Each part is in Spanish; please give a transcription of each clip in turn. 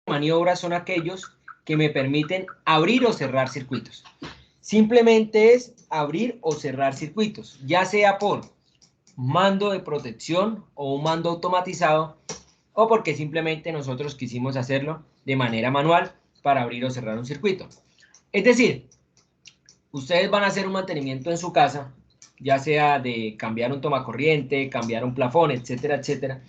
maniobra son aquellos que me permiten abrir o cerrar circuitos. Simplemente es abrir o cerrar circuitos, ya sea por mando de protección o un mando automatizado, o porque simplemente nosotros quisimos hacerlo de manera manual para abrir o cerrar un circuito. Es decir, ustedes van a hacer un mantenimiento en su casa, ya sea de cambiar un tomacorriente, cambiar un plafón, etcétera, etcétera.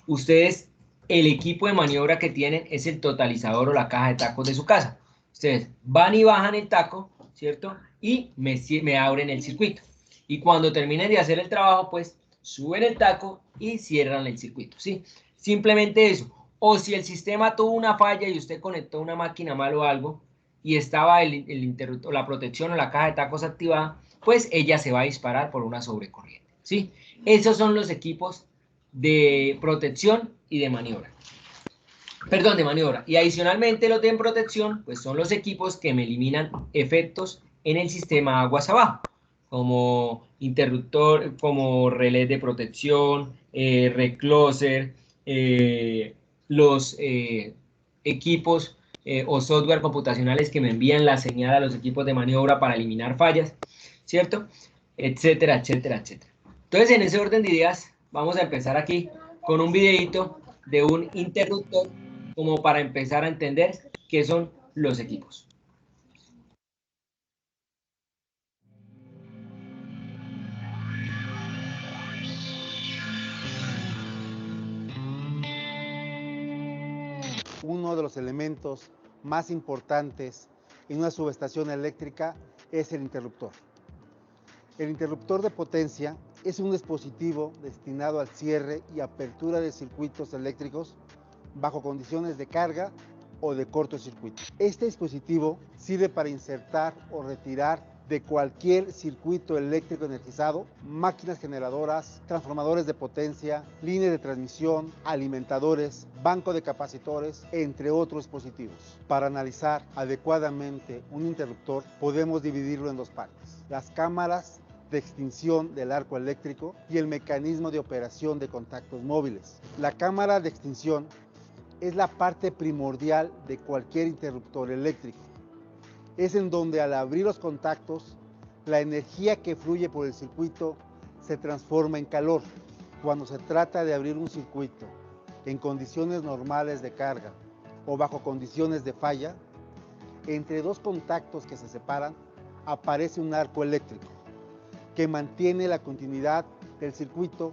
Ustedes, el equipo de maniobra que tienen es el totalizador o la caja de tacos de su casa. Ustedes van y bajan el taco, ¿cierto? Y me abren el circuito. Y cuando terminen de hacer el trabajo, pues suben el taco y cierran el circuito, ¿sí? Simplemente eso. O si el sistema tuvo una falla y usted conectó una máquina mal o algo y estaba el interruptor, la protección o la caja de tacos activada, pues ella se va a disparar por una sobrecorriente, ¿sí? Esos son los equipos de protección y de maniobra. Perdón, de maniobra. Y adicionalmente los de protección, pues son los equipos que me eliminan efectos en el sistema aguas abajo, como interruptor, como relé de protección, recloser, los equipos o software computacionales que me envían la señal a los equipos de maniobra para eliminar fallas, ¿cierto? Etcétera, etcétera, etcétera. Entonces, en ese orden de ideas, vamos a empezar aquí con un videito de un interruptor como para empezar a entender qué son los equipos. Uno de los elementos más importantes en una subestación eléctrica es el interruptor. El interruptor de potencia es un dispositivo destinado al cierre y apertura de circuitos eléctricos bajo condiciones de carga o de cortocircuito. Este dispositivo sirve para insertar o retirar de cualquier circuito eléctrico energizado, máquinas generadoras, transformadores de potencia, líneas de transmisión, alimentadores, banco de capacitores, entre otros dispositivos. Para analizar adecuadamente un interruptor, podemos dividirlo en dos partes: las cámaras de extinción del arco eléctrico y el mecanismo de operación de contactos móviles. La cámara de extinción es la parte primordial de cualquier interruptor eléctrico. Es en donde, al abrir los contactos, la energía que fluye por el circuito se transforma en calor. Cuando se trata de abrir un circuito en condiciones normales de carga o bajo condiciones de falla, entre dos contactos que se separan aparece un arco eléctrico que mantiene la continuidad del circuito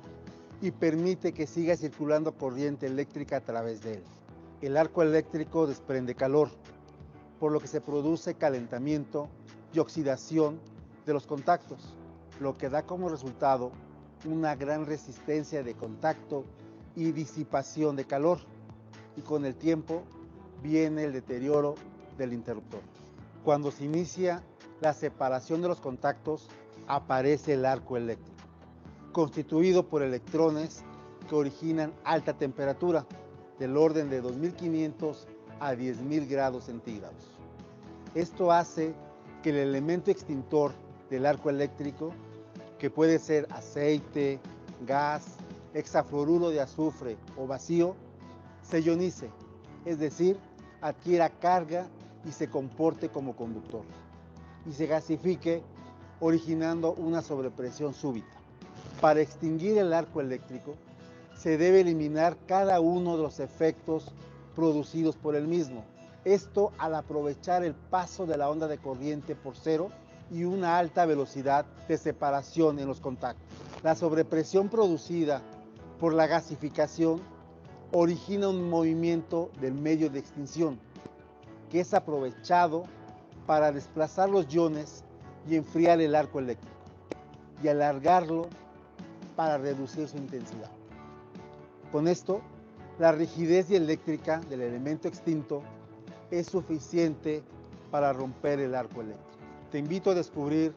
y permite que siga circulando corriente eléctrica a través de él. El arco eléctrico desprende calor, por lo que se produce calentamiento y oxidación de los contactos, lo que da como resultado una gran resistencia de contacto y disipación de calor, y con el tiempo viene el deterioro del interruptor. Cuando se inicia la separación de los contactos, aparece el arco eléctrico, constituido por electrones que originan alta temperatura, del orden de 2500 a 10.000 grados centígrados. Esto hace que el elemento extintor del arco eléctrico, que puede ser aceite, gas, hexafluoruro de azufre o vacío, se ionice, es decir, adquiera carga y se comporte como conductor, y se gasifique, originando una sobrepresión súbita. Para extinguir el arco eléctrico, se debe eliminar cada uno de los efectos producidos por el mismo. Esto al aprovechar el paso de la onda de corriente por cero y una alta velocidad de separación en los contactos. La sobrepresión producida por la gasificación origina un movimiento del medio de extinción, que es aprovechado para desplazar los iones y enfriar el arco eléctrico, y alargarlo para reducir su intensidad. Con esto, la rigidez dieléctrica del elemento extinto es suficiente para romper el arco eléctrico. Te invito a descubrir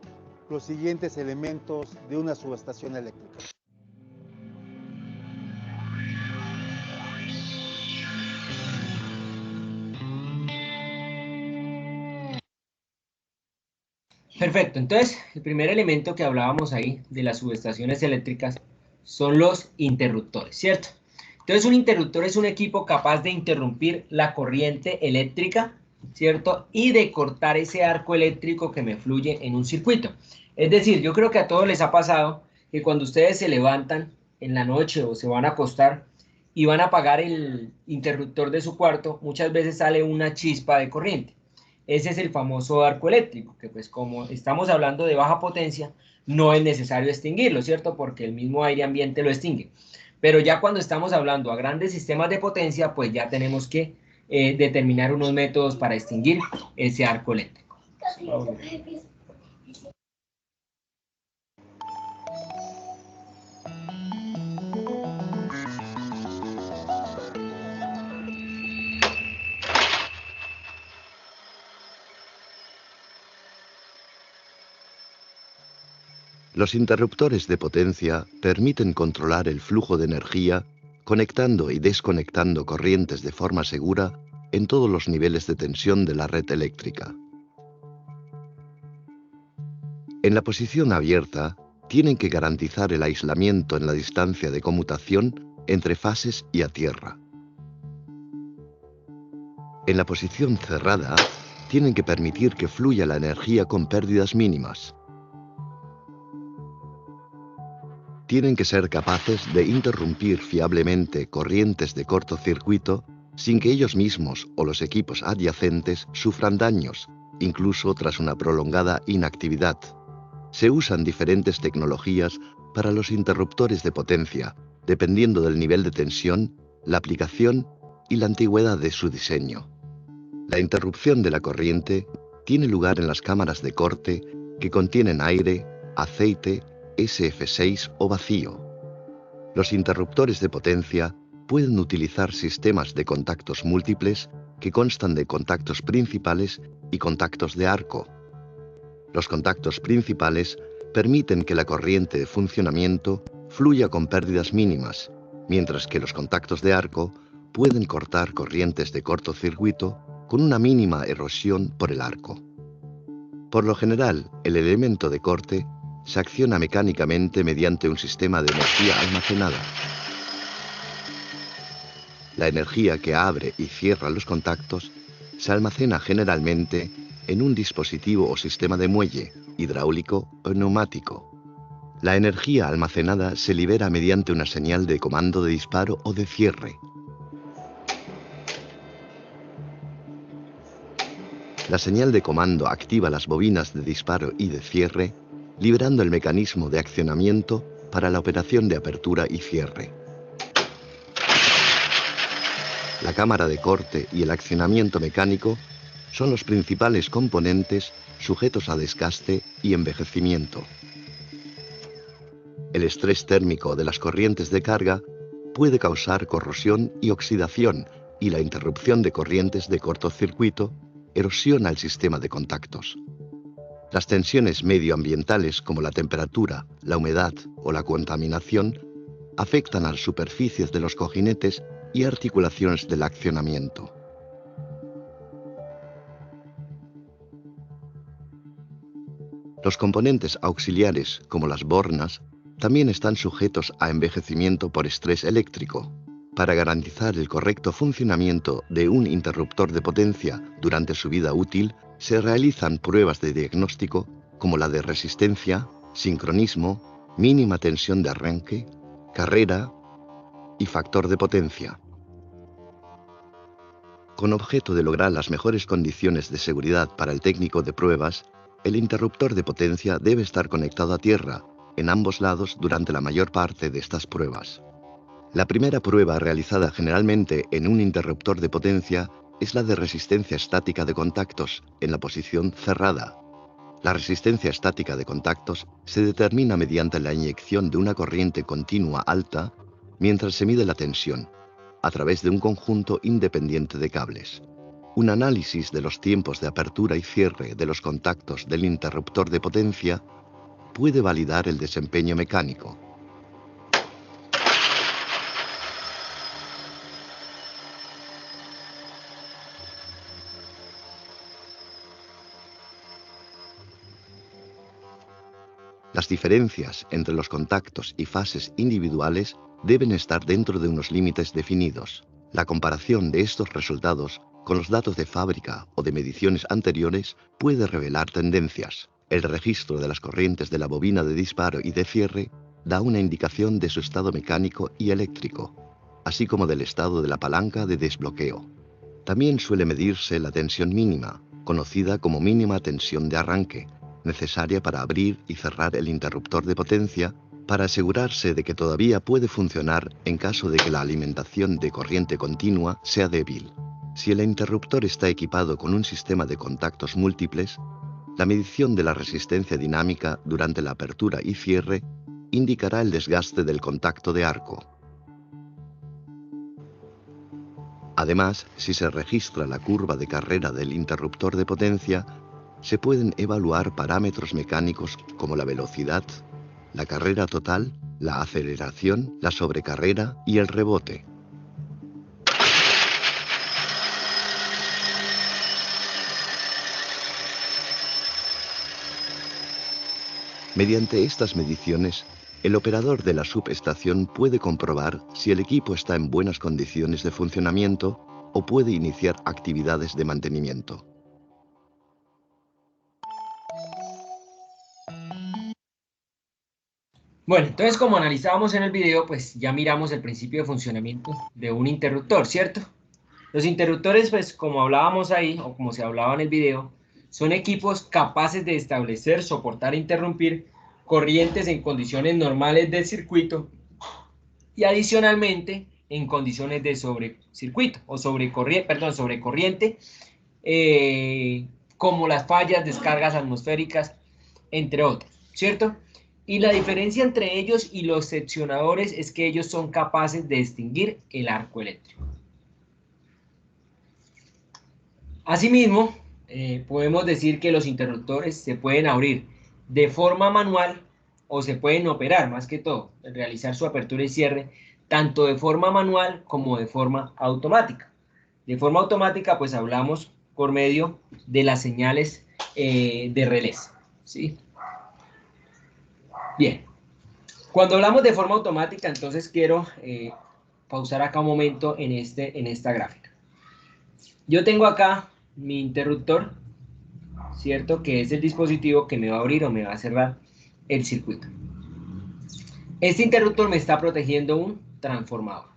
los siguientes elementos de una subestación eléctrica. Perfecto, entonces el primer elemento que hablábamos ahí de las subestaciones eléctricas son los interruptores, ¿cierto? Entonces, un interruptor es un equipo capaz de interrumpir la corriente eléctrica, ¿cierto? Y de cortar ese arco eléctrico que me fluye en un circuito. Es decir, yo creo que a todos les ha pasado que cuando ustedes se levantan en la noche o se van a acostar y van a apagar el interruptor de su cuarto, muchas veces sale una chispa de corriente. Ese es el famoso arco eléctrico, que pues como estamos hablando de baja potencia, no es necesario extinguirlo, ¿cierto? Porque el mismo aire ambiente lo extingue. Pero ya cuando estamos hablando a grandes sistemas de potencia, pues ya tenemos que determinar unos métodos para extinguir ese arco eléctrico. Los interruptores de potencia permiten controlar el flujo de energía conectando y desconectando corrientes de forma segura en todos los niveles de tensión de la red eléctrica. En la posición abierta, tienen que garantizar el aislamiento en la distancia de conmutación entre fases y a tierra. En la posición cerrada, tienen que permitir que fluya la energía con pérdidas mínimas. Tienen que ser capaces de interrumpir fiablemente corrientes de cortocircuito sin que ellos mismos o los equipos adyacentes sufran daños, incluso tras una prolongada inactividad. Se usan diferentes tecnologías para los interruptores de potencia, dependiendo del nivel de tensión, la aplicación y la antigüedad de su diseño. La interrupción de la corriente tiene lugar en las cámaras de corte que contienen aire, aceite, SF6 o vacío. Los interruptores de potencia pueden utilizar sistemas de contactos múltiples que constan de contactos principales y contactos de arco. Los contactos principales permiten que la corriente de funcionamiento fluya con pérdidas mínimas, mientras que los contactos de arco pueden cortar corrientes de cortocircuito con una mínima erosión por el arco. Por lo general, el elemento de corte se acciona mecánicamente mediante un sistema de energía almacenada. La energía que abre y cierra los contactos se almacena generalmente en un dispositivo o sistema de muelle, hidráulico o neumático. La energía almacenada se libera mediante una señal de comando de disparo o de cierre. La señal de comando activa las bobinas de disparo y de cierre, liberando el mecanismo de accionamiento para la operación de apertura y cierre. La cámara de corte y el accionamiento mecánico son los principales componentes sujetos a desgaste y envejecimiento. El estrés térmico de las corrientes de carga puede causar corrosión y oxidación, y la interrupción de corrientes de cortocircuito erosiona el sistema de contactos. Las tensiones medioambientales como la temperatura, la humedad o la contaminación afectan a las superficies de los cojinetes y articulaciones del accionamiento. Los componentes auxiliares, como las bornas, también están sujetos a envejecimiento por estrés eléctrico. Para garantizar el correcto funcionamiento de un interruptor de potencia durante su vida útil, se realizan pruebas de diagnóstico como la de resistencia, sincronismo, mínima tensión de arranque, carrera y factor de potencia. Con objeto de lograr las mejores condiciones de seguridad para el técnico de pruebas, el interruptor de potencia debe estar conectado a tierra en ambos lados durante la mayor parte de estas pruebas. La primera prueba realizada generalmente en un interruptor de potencia es la de resistencia estática de contactos en la posición cerrada. La resistencia estática de contactos se determina mediante la inyección de una corriente continua alta mientras se mide la tensión, a través de un conjunto independiente de cables. Un análisis de los tiempos de apertura y cierre de los contactos del interruptor de potencia puede validar el desempeño mecánico. Las diferencias entre los contactos y fases individuales deben estar dentro de unos límites definidos. La comparación de estos resultados con los datos de fábrica o de mediciones anteriores puede revelar tendencias. El registro de las corrientes de la bobina de disparo y de cierre da una indicación de su estado mecánico y eléctrico, así como del estado de la palanca de desbloqueo. También suele medirse la tensión mínima, conocida como mínima tensión de arranque, necesaria para abrir y cerrar el interruptor de potencia para asegurarse de que todavía puede funcionar en caso de que la alimentación de corriente continua sea débil. Si el interruptor está equipado con un sistema de contactos múltiples, la medición de la resistencia dinámica durante la apertura y cierre indicará el desgaste del contacto de arco. Además, si se registra la curva de carrera del interruptor de potencia, se pueden evaluar parámetros mecánicos como la velocidad, la carrera total, la aceleración, la sobrecarrera y el rebote. Mediante estas mediciones, el operador de la subestación puede comprobar si el equipo está en buenas condiciones de funcionamiento o puede iniciar actividades de mantenimiento. Bueno, entonces como analizábamos en el video, pues ya miramos el principio de funcionamiento de un interruptor, ¿cierto? Los interruptores, pues como hablábamos ahí, o como se hablaba en el video, son equipos capaces de establecer, soportar e interrumpir corrientes en condiciones normales del circuito y adicionalmente en condiciones de sobrecircuito o sobrecorriente, como las fallas, descargas atmosféricas, entre otros, ¿cierto? Y la diferencia entre ellos y los seccionadores es que ellos son capaces de extinguir el arco eléctrico. Asimismo, podemos decir que los interruptores se pueden abrir de forma manual o se pueden operar, más que todo, realizar su apertura y cierre, tanto de forma manual como de forma automática. De forma automática, pues hablamos por medio de las señales de relés, ¿sí? Bien, cuando hablamos de forma automática, entonces quiero pausar acá un momento en esta gráfica. Yo tengo acá mi interruptor, ¿cierto? Que es el dispositivo que me va a abrir o me va a cerrar el circuito. Este interruptor me está protegiendo un transformador.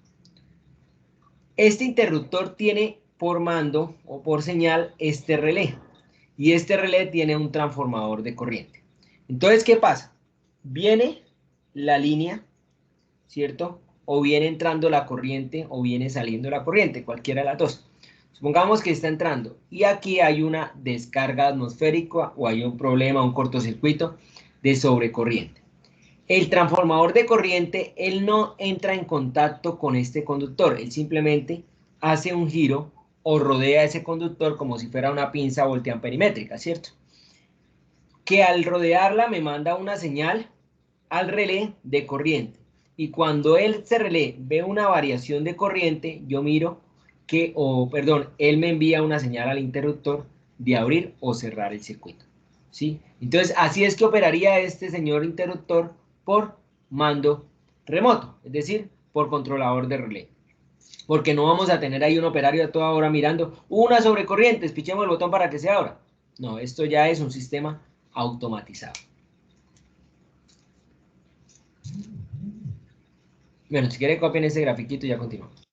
Este interruptor tiene por mando o por señal este relé. Y este relé tiene un transformador de corriente. Entonces, ¿qué pasa? Viene la línea, ¿cierto? O viene entrando la corriente o viene saliendo la corriente, cualquiera de las dos. Supongamos que está entrando y aquí hay una descarga atmosférica o hay un problema, un cortocircuito de sobrecorriente. El transformador de corriente, él no entra en contacto con este conductor, él simplemente hace un giro o rodea ese conductor como si fuera una pinza volteamperimétrica, ¿cierto? Que al rodearla me manda una señal al relé de corriente. Y cuando ese relé ve una variación de corriente, yo miro que, él me envía una señal al interruptor de abrir o cerrar el circuito. ¿Sí? Entonces, así es que operaría este señor interruptor por mando remoto, es decir, por controlador de relé. Porque no vamos a tener ahí un operario a toda hora mirando una sobrecorriente, pichemos el botón para que se abra. No, esto ya es un sistema automatizado. Bueno, si quieren copien ese grafiquito y ya continuamos.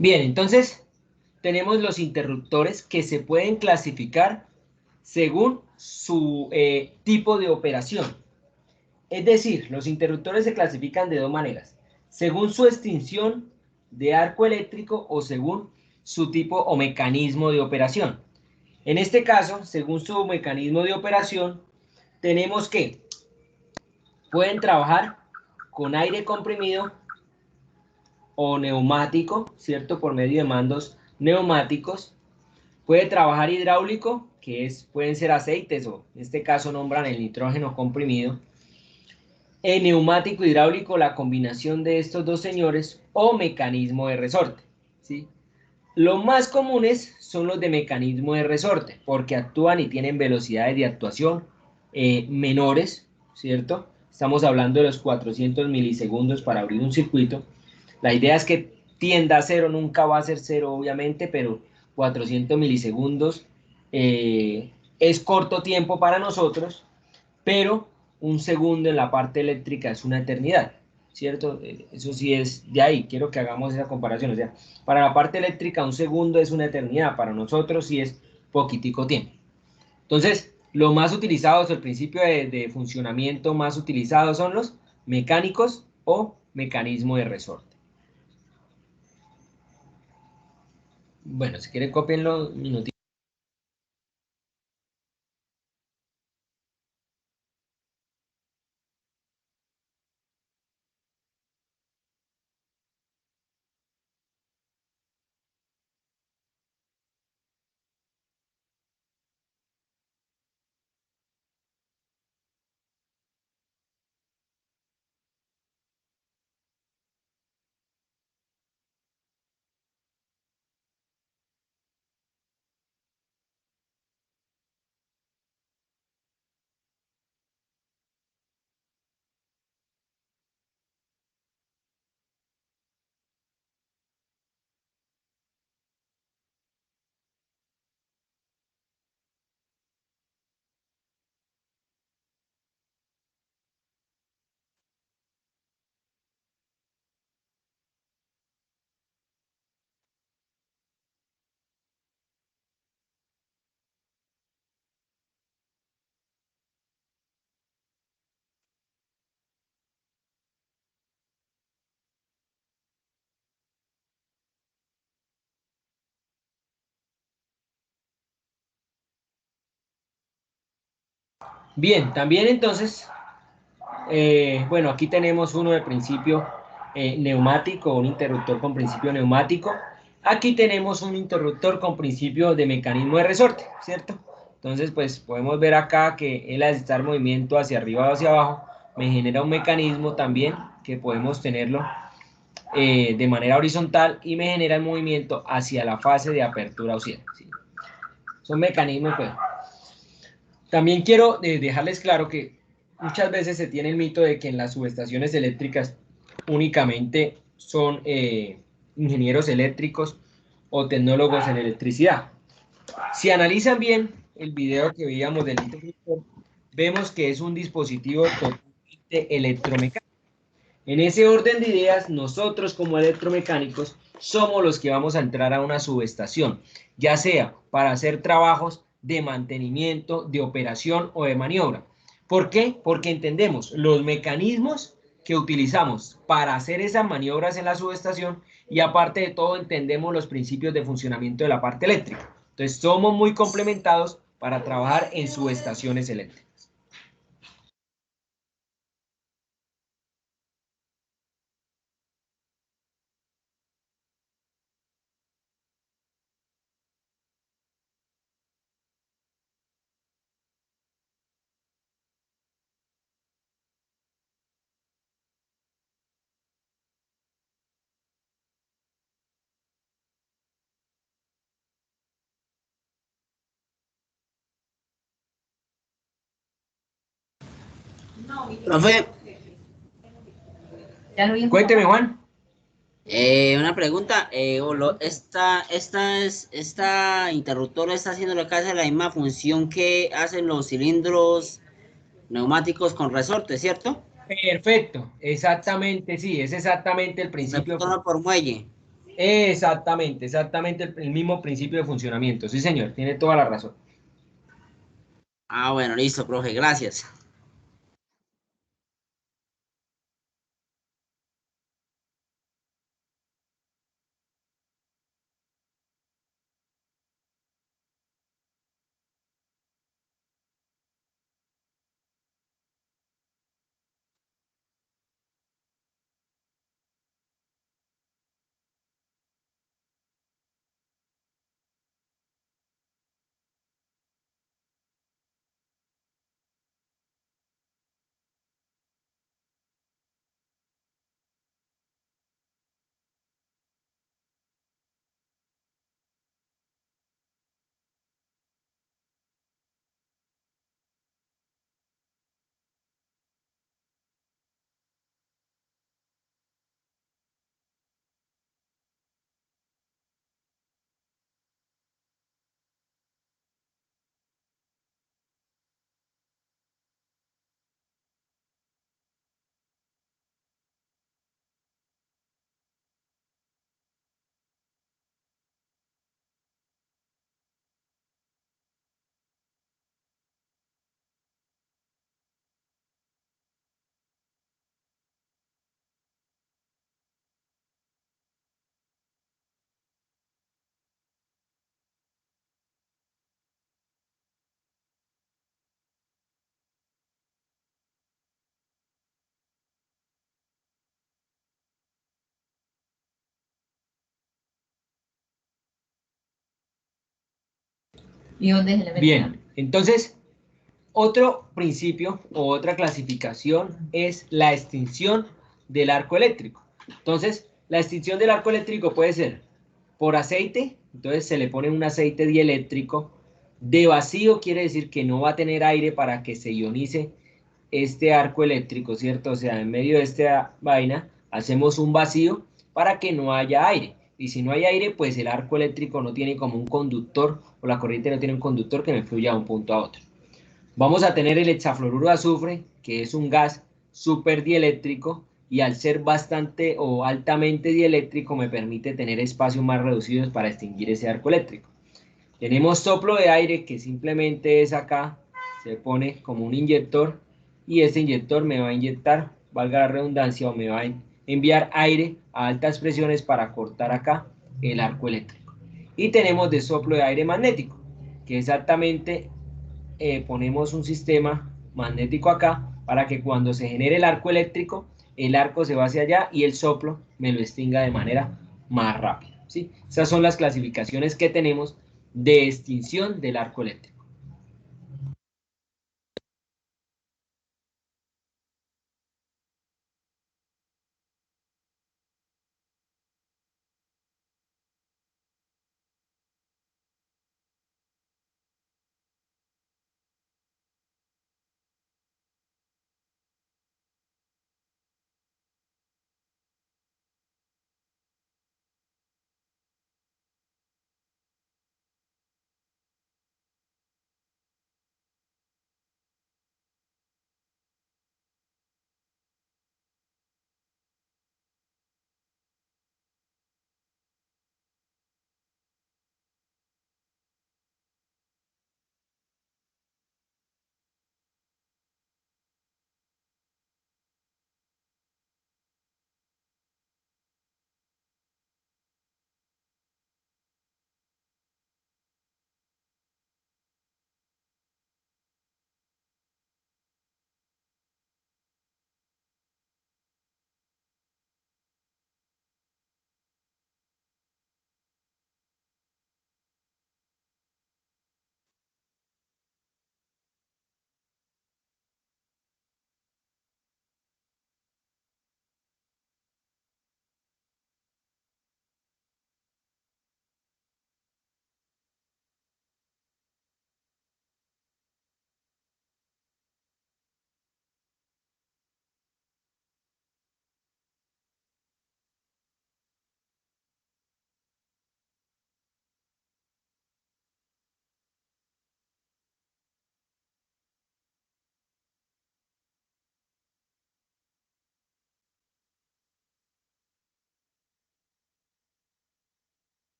Bien, entonces tenemos los interruptores que se pueden clasificar según su tipo de operación. Es decir, los interruptores se clasifican de dos maneras, según su extinción de arco eléctrico o según su tipo o mecanismo de operación. En este caso, según su mecanismo de operación, tenemos que pueden trabajar con aire comprimido o neumático, ¿cierto? Por medio de mandos neumáticos. Puede trabajar hidráulico, que pueden ser aceites o en este caso nombran el nitrógeno comprimido. En neumático hidráulico, la combinación de estos dos señores o mecanismo de resorte, ¿sí? Los más comunes son los de mecanismo de resorte, porque actúan y tienen velocidades de actuación menores, ¿cierto? Estamos hablando de los 400 milisegundos para abrir un circuito. La idea es que tienda a cero, nunca va a ser cero, obviamente, pero 400 milisegundos es corto tiempo para nosotros, pero un segundo en la parte eléctrica es una eternidad, ¿cierto? Eso sí es de ahí, quiero que hagamos esa comparación, o sea, para la parte eléctrica un segundo es una eternidad, para nosotros sí es poquitico tiempo. Entonces, lo más utilizados, el principio de funcionamiento más utilizado son los mecánicos o mecanismo de resorte. Bueno, si quieren copienlo un minutito. Bien, también entonces, bueno, aquí tenemos uno de principio neumático, un interruptor con principio neumático. Aquí tenemos un interruptor con principio de mecanismo de resorte, ¿cierto? Entonces, pues podemos ver acá que el estar movimiento hacia arriba o hacia abajo me genera un mecanismo también que podemos tenerlo de manera horizontal y me genera el movimiento hacia la fase de apertura o cierre, ¿sí? Son mecanismos, pues. También quiero dejarles claro que muchas veces se tiene el mito de que en las subestaciones eléctricas únicamente son ingenieros eléctricos o tecnólogos en electricidad. Si analizan bien el video que veíamos del interruptor, vemos que es un dispositivo totalmente electromecánico. En ese orden de ideas, nosotros como electromecánicos somos los que vamos a entrar a una subestación, ya sea para hacer trabajos de mantenimiento, de operación o de maniobra. ¿Por qué? Porque entendemos los mecanismos que utilizamos para hacer esas maniobras en la subestación y aparte de todo entendemos los principios de funcionamiento de la parte eléctrica. Entonces somos muy complementados para trabajar en subestaciones eléctricas. Profe, Cuénteme, Juan. una pregunta, esta interruptor está haciendo lo que hace la misma función que hacen los cilindros neumáticos con resorte, ¿cierto? Perfecto, exactamente, sí, es exactamente el principio. Retorno por muelle. Exactamente, exactamente el mismo principio de funcionamiento. Sí, señor, tiene toda la razón. Ah, bueno, listo, profe, gracias. ¿Y dónde es el Bien, entonces, otro principio o otra clasificación es la extinción del arco eléctrico. Entonces, la extinción del arco eléctrico puede ser por aceite, entonces se le pone un aceite dieléctrico. De vacío quiere decir que no va a tener aire para que se ionice este arco eléctrico, ¿cierto? O sea, en medio de esta vaina hacemos un vacío para que no haya aire. Y si no hay aire, pues el arco eléctrico no tiene como un conductor o la corriente no tiene un conductor que me fluya de un punto a otro. Vamos a tener el hexafluoruro de azufre, que es un gas súper dieléctrico y al ser bastante o altamente dieléctrico me permite tener espacios más reducidos para extinguir ese arco eléctrico. Tenemos soplo de aire que simplemente es acá, se pone como un inyector y este inyector me va a inyectar, valga la redundancia, o me va a enviar aire a altas presiones para cortar acá el arco eléctrico. Y tenemos de soplo de aire magnético, que exactamente ponemos un sistema magnético acá para que cuando se genere el arco eléctrico, el arco se va hacia allá y el soplo me lo extinga de manera más rápida. ¿Sí? Esas son las clasificaciones que tenemos de extinción del arco eléctrico.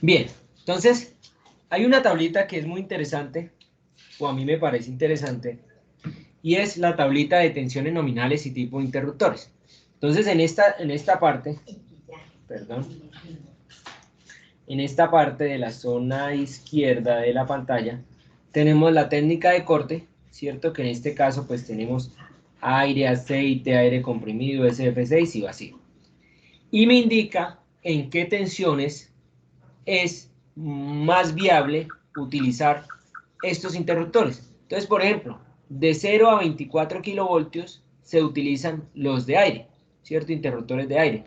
Bien, entonces hay una tablita que es muy interesante, o a mí me parece interesante, y es la tablita de tensiones nominales y tipo de interruptores. Entonces en esta parte, perdón, en esta parte de la zona izquierda de la pantalla, tenemos la técnica de corte, ¿cierto? Que en este caso pues tenemos aire, aceite, aire comprimido, SF6 y vacío. Y me indica en qué tensiones es más viable utilizar estos interruptores. Entonces, por ejemplo, de 0 a 24 kilovoltios se utilizan los de aire, ¿cierto? Interruptores de aire.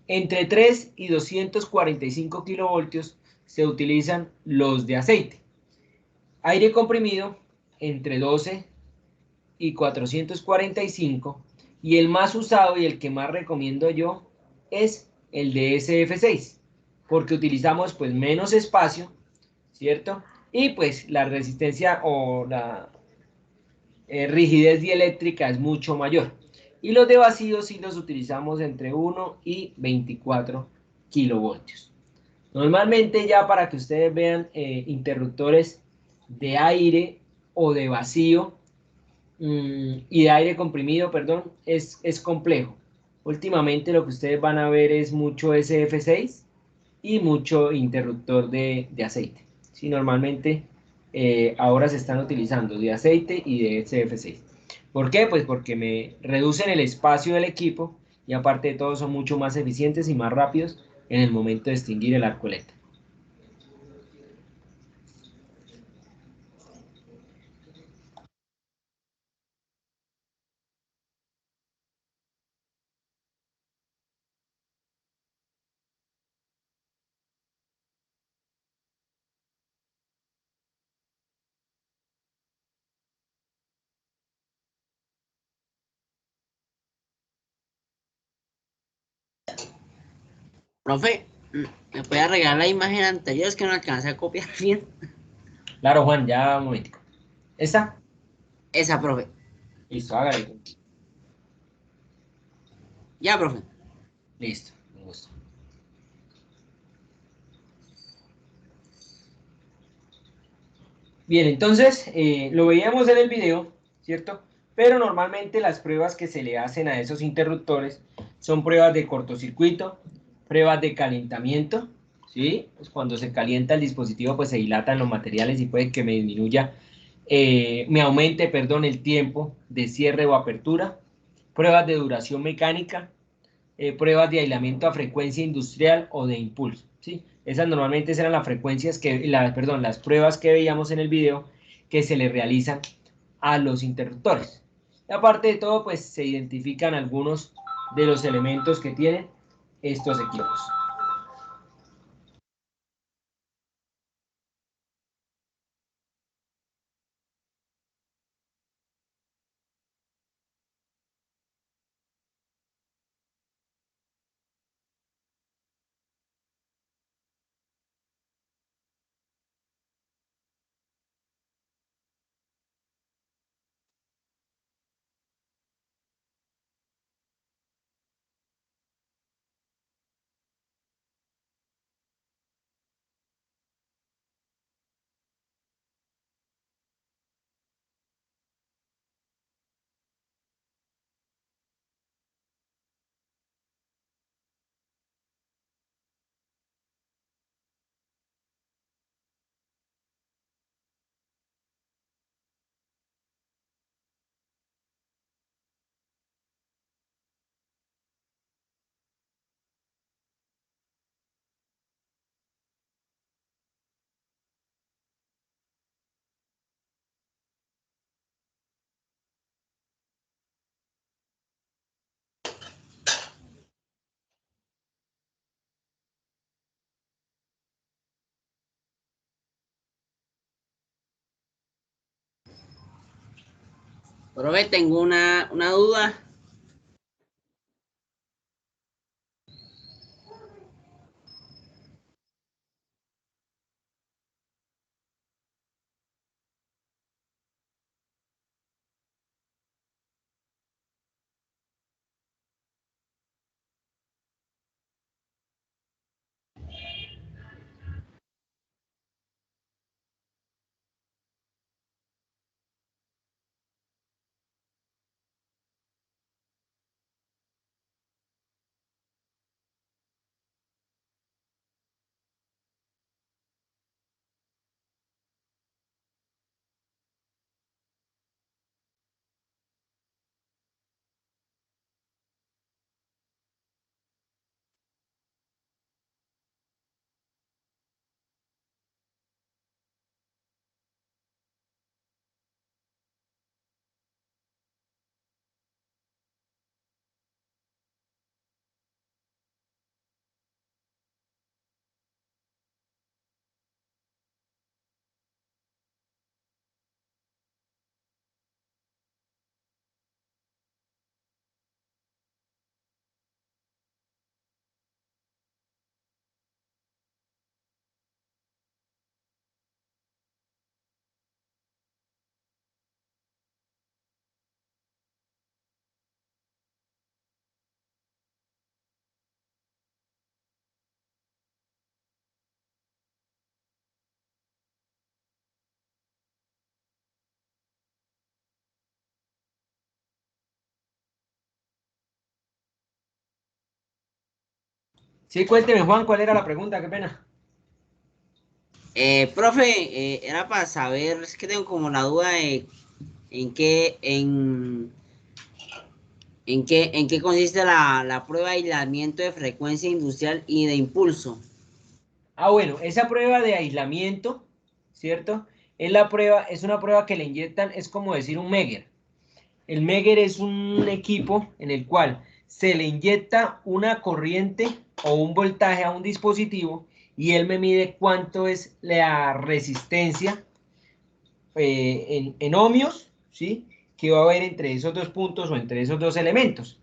Entre 3 y 245 kilovoltios se utilizan los de aceite. Aire comprimido entre 12 y 445 y el más usado y el que más recomiendo yo es el de SF6 porque utilizamos pues menos espacio, ¿cierto? Y pues la resistencia o la rigidez dieléctrica es mucho mayor. Y los de vacío sí los utilizamos entre 1 y 24 kilovoltios. Normalmente ya para que ustedes vean interruptores de aire o de vacío y de aire comprimido, perdón, es complejo. Últimamente lo que ustedes van a ver es mucho SF6 y mucho interruptor de aceite. Sí, normalmente ahora se están utilizando de aceite y de SF6. ¿Por qué? Pues porque me reducen el espacio del equipo y aparte de todo son mucho más eficientes y más rápidos en el momento de extinguir el arco eléctrico. Profe, ¿me puede regalar la imagen anterior? Es que no alcancé a copiar bien. Claro, Juan, ya un momentico. ¿Esta? Esa, profe. Listo, hágale. Ya, profe. Listo, un gusto. Bien, entonces lo veíamos en el video, ¿cierto? Pero normalmente las pruebas que se le hacen a esos interruptores son pruebas de cortocircuito, pruebas de calentamiento, ¿sí? Pues cuando se calienta el dispositivo, pues se dilatan los materiales y puede que me disminuya, me aumente, perdón, el tiempo de cierre o apertura, pruebas de duración mecánica, pruebas de aislamiento a frecuencia industrial o de impulso, ¿sí? Esas normalmente eran las frecuencias perdón, las pruebas que veíamos en el video que se le realizan a los interruptores. Y aparte de todo, pues se identifican algunos de los elementos que tienen estos equipos. Profe, tengo una duda. Sí, cuénteme, Juan, ¿cuál era la pregunta? Qué pena. Profe, era para saber, es que tengo como la duda de en qué, en qué consiste la prueba de aislamiento de frecuencia industrial y de impulso. Ah, bueno, esa prueba de aislamiento, ¿cierto? Es una prueba que le inyectan, es como decir un Meger. El Meger es un equipo en el cual se le inyecta una corriente o un voltaje a un dispositivo y él me mide cuánto es la resistencia en ohmios, ¿sí? Que va a haber entre esos dos puntos o entre esos dos elementos.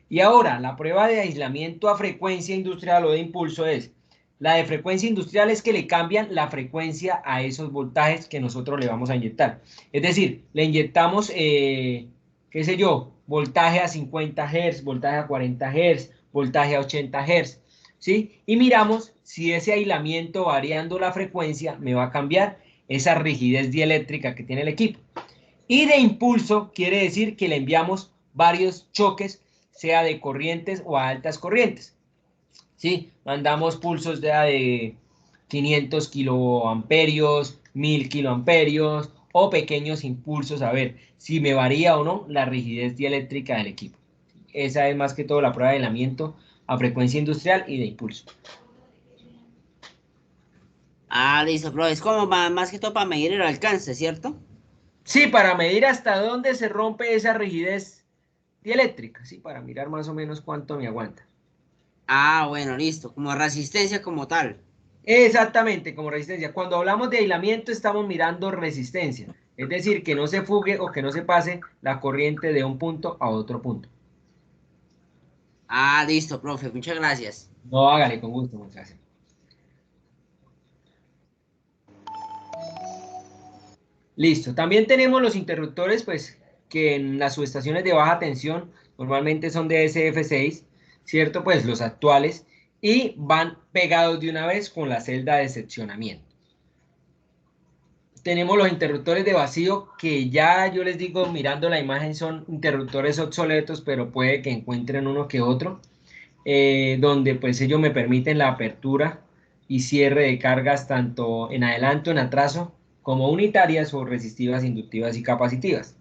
Y ahora, la prueba de aislamiento a frecuencia industrial o de impulso es, la de frecuencia industrial es que le cambian la frecuencia a esos voltajes que nosotros le vamos a inyectar. Es decir, le inyectamos, qué sé yo, voltaje a 50 Hz, voltaje a 40 Hz, voltaje a 80 Hz, ¿sí? Y miramos si ese aislamiento variando la frecuencia me va a cambiar esa rigidez dieléctrica que tiene el equipo. Y de impulso quiere decir que le enviamos varios choques, sea de corrientes o a altas corrientes. ¿Sí? Mandamos pulsos de 500 kiloamperios, 1000 kiloamperios o pequeños impulsos, a ver si me varía o no la rigidez dieléctrica del equipo. Esa es más que todo la prueba de aislamiento a frecuencia industrial y de impulso. Ah, listo, profe. Es como más que todo para medir el alcance, ¿cierto? Sí, para medir hasta dónde se rompe esa rigidez dieléctrica, sí, para mirar más o menos cuánto me aguanta. Ah, bueno, listo. Como resistencia como tal. Exactamente, como resistencia. Cuando hablamos de aislamiento estamos mirando resistencia, es decir, que no se fugue o que no se pase la corriente de un punto a otro punto. Ah, listo, profe. Muchas gracias. No, hágale con gusto, muchas gracias. Listo. También tenemos los interruptores, pues, que en las subestaciones de baja tensión normalmente son de SF6, ¿cierto? Pues los actuales, y van pegados de una vez con la celda de seccionamiento. Tenemos los interruptores de vacío que ya yo les digo, mirando la imagen, son interruptores obsoletos, pero puede que encuentren uno que otro, donde pues ellos me permiten la apertura y cierre de cargas tanto en adelanto, en atraso, como unitarias o resistivas, inductivas y capacitivas.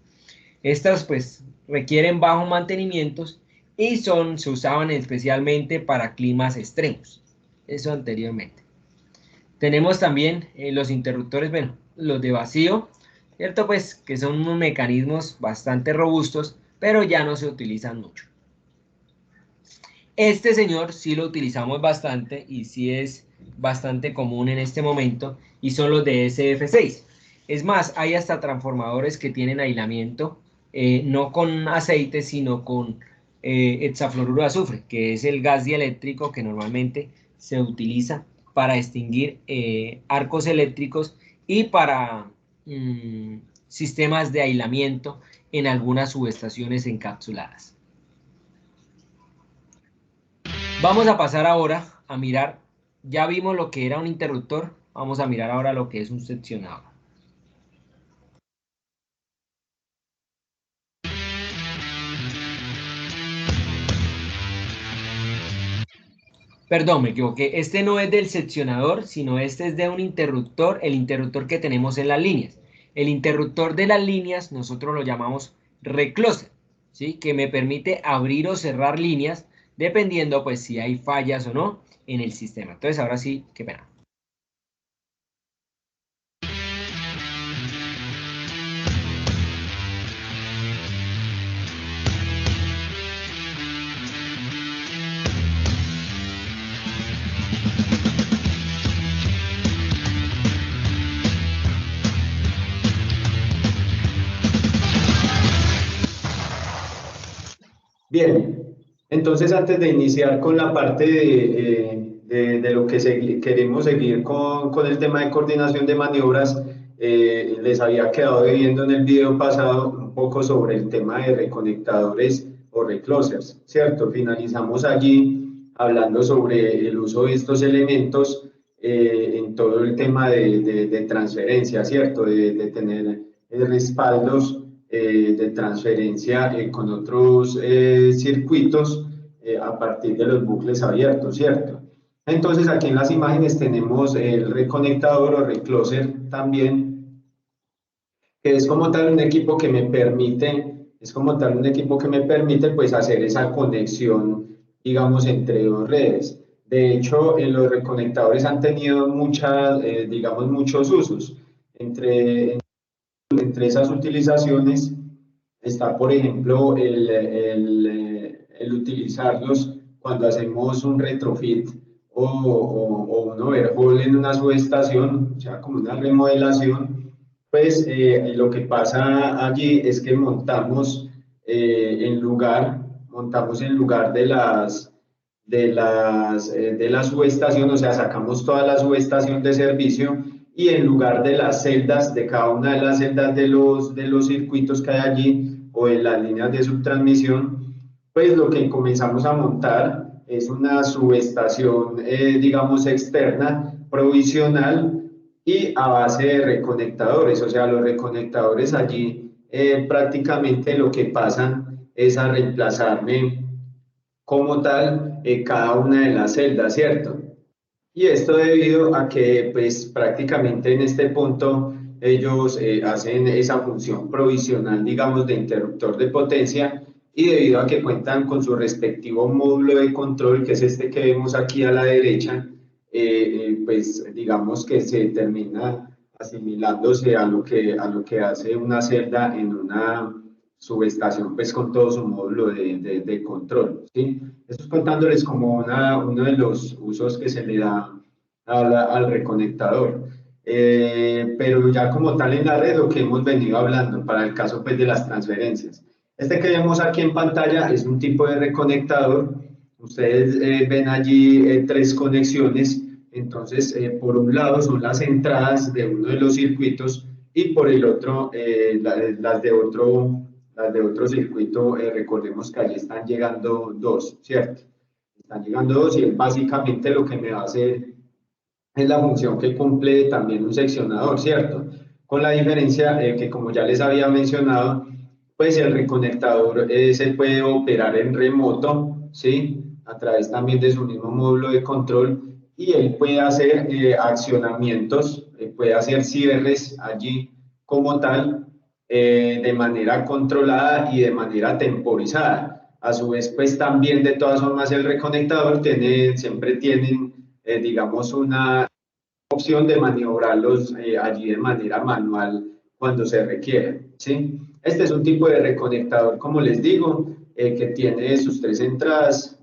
Estas pues requieren bajos mantenimientos y se usaban especialmente para climas extremos. Eso anteriormente. Tenemos también los interruptores, bueno, los de vacío, ¿cierto? Pues que son unos mecanismos bastante robustos, pero ya no se utilizan mucho. Este señor sí lo utilizamos bastante y sí es bastante común en este momento y son los de SF6. Es más, hay hasta transformadores que tienen aislamiento, no con aceite, sino con hexafluoruro de azufre, que es el gas dieléctrico que normalmente se utiliza para extinguir arcos eléctricos y para sistemas de aislamiento en algunas subestaciones encapsuladas. Vamos a pasar ahora a mirar, ya vimos lo que era un interruptor, vamos a mirar ahora lo que es un seccionador. Perdón, me equivoqué, este no es del seccionador, sino este es de un interruptor, el interruptor que tenemos en las líneas. El interruptor de las líneas nosotros lo llamamos recloser, ¿sí? Que me permite abrir o cerrar líneas dependiendo pues si hay fallas o no en el sistema. Entonces ahora sí, qué pena. Bien, entonces antes de iniciar con la parte de lo que queremos seguir con el tema de coordinación de maniobras, les había quedado debiendo en el video pasado un poco sobre el tema de reconectadores o reclosers, ¿cierto? Finalizamos allí hablando sobre el uso de estos elementos en todo el tema de transferencia, ¿cierto? De tener respaldos de transferencia con otros circuitos a partir de los bucles abiertos, ¿cierto? Entonces aquí en las imágenes tenemos el reconectador o recloser también, que es como tal un equipo que me permite, pues hacer esa conexión, digamos, entre dos redes. De hecho, los reconectadores han tenido digamos, muchos usos. Entre esas utilizaciones está, por ejemplo, el utilizarlos cuando hacemos un retrofit o un overhaul en una subestación, o sea, como una remodelación, pues lo que pasa allí es que montamos en lugar de la subestación, o sea, sacamos toda la subestación de servicio y en lugar de las celdas, de cada una de las celdas de los circuitos que hay allí o en las líneas de subtransmisión, pues lo que comenzamos a montar es una subestación, digamos, externa, provisional y a base de reconectadores. O sea, los reconectadores allí prácticamente lo que pasan es a reemplazarme como tal cada una de las celdas, ¿cierto? Y esto debido a que pues prácticamente en este punto ellos hacen esa función provisional, digamos, de interruptor de potencia y debido a que cuentan con su respectivo módulo de control, que es este que vemos aquí a la derecha, pues digamos que se termina asimilándose a lo que hace una celda en una subestación, pues con todo su módulo de control, ¿sí? Esto es contándoles como uno de los usos que se le da al reconectador. Pero ya como tal en la red, lo que hemos venido hablando para el caso pues, de las transferencias. Este que vemos aquí en pantalla es un tipo de reconectador. Ustedes ven allí tres conexiones. Entonces, por un lado son las entradas de uno de los circuitos y por el otro, las de otro circuito, recordemos que allí están llegando dos, ¿cierto? Están llegando dos y básicamente lo que me va a hacer es la función que cumple también un seccionador, ¿cierto? Con la diferencia que como ya les había mencionado, pues el reconectador se puede operar en remoto, ¿sí? A través también de su mismo módulo de control y él puede hacer accionamientos, puede hacer cierres allí como tal, de manera controlada y de manera temporizada. A su vez, pues también de todas formas el reconectador siempre tiene, digamos, una opción de maniobrarlos allí de manera manual cuando se requiera, ¿sí? Este es un tipo de reconectador, como les digo, que tiene sus tres entradas,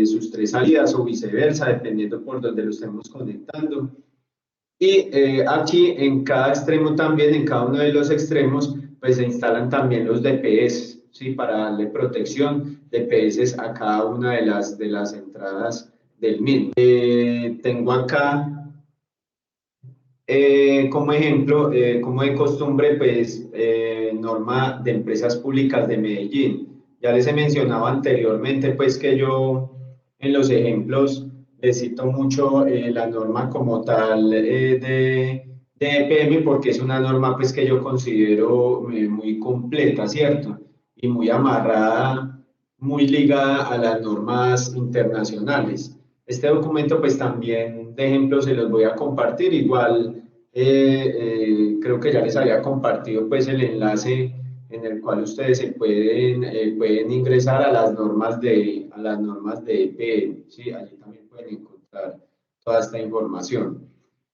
sus tres salidas o viceversa, dependiendo por donde lo estemos conectando. Y aquí en cada extremo también, en cada uno de los extremos, pues se instalan también los DPS, ¿sí? Para darle protección, DPS a cada una de las entradas del mismo. Tengo acá como ejemplo, como de costumbre, pues norma de empresas públicas de Medellín. Ya les he mencionado anteriormente, pues que yo en los ejemplos les cito mucho la norma como tal de EPM porque es una norma pues que yo considero muy completa, ¿cierto? Y muy amarrada, muy ligada a las normas internacionales. Este documento pues también de ejemplo se los voy a compartir, igual creo que ya les había compartido pues el enlace en el cual ustedes pueden ingresar a las normas de EPM, ¿sí? Allí también pueden encontrar toda esta información.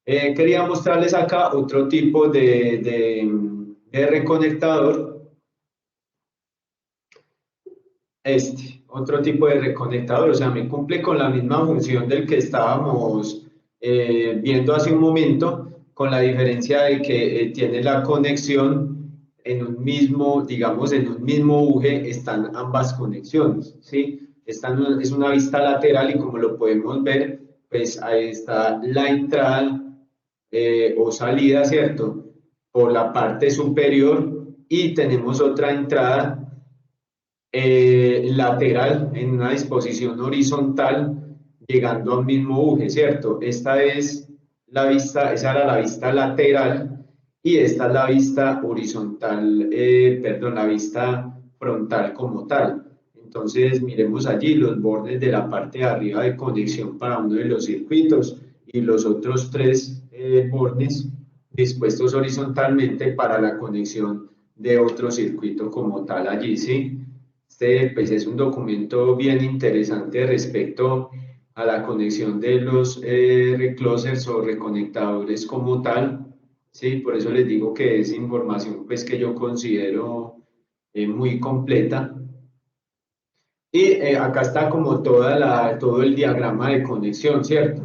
Quería mostrarles acá otro tipo de reconectador, otro tipo de reconectador, o sea, me cumple con la misma función del que estábamos viendo hace un momento, con la diferencia de que tiene la conexión en un mismo, digamos, en un mismo buje están ambas conexiones, ¿sí? Es una vista lateral y como lo podemos ver, pues ahí está la entrada o salida, ¿cierto? Por la parte superior y tenemos otra entrada lateral en una disposición horizontal llegando a un mismo buje, ¿cierto? Esta es la vista, esa era la vista lateral y esta es la vista horizontal, perdón, la vista frontal como tal. Entonces, miremos allí los bordes de la parte de arriba de conexión para uno de los circuitos y los otros tres bordes dispuestos horizontalmente para la conexión de otro circuito como tal allí, ¿sí? Este pues, es un documento bien interesante respecto a la conexión de los reclosers o reconectadores como tal, ¿sí? Por eso les digo que es información pues, que yo considero muy completa. Y acá está como todo el diagrama de conexión, ¿cierto?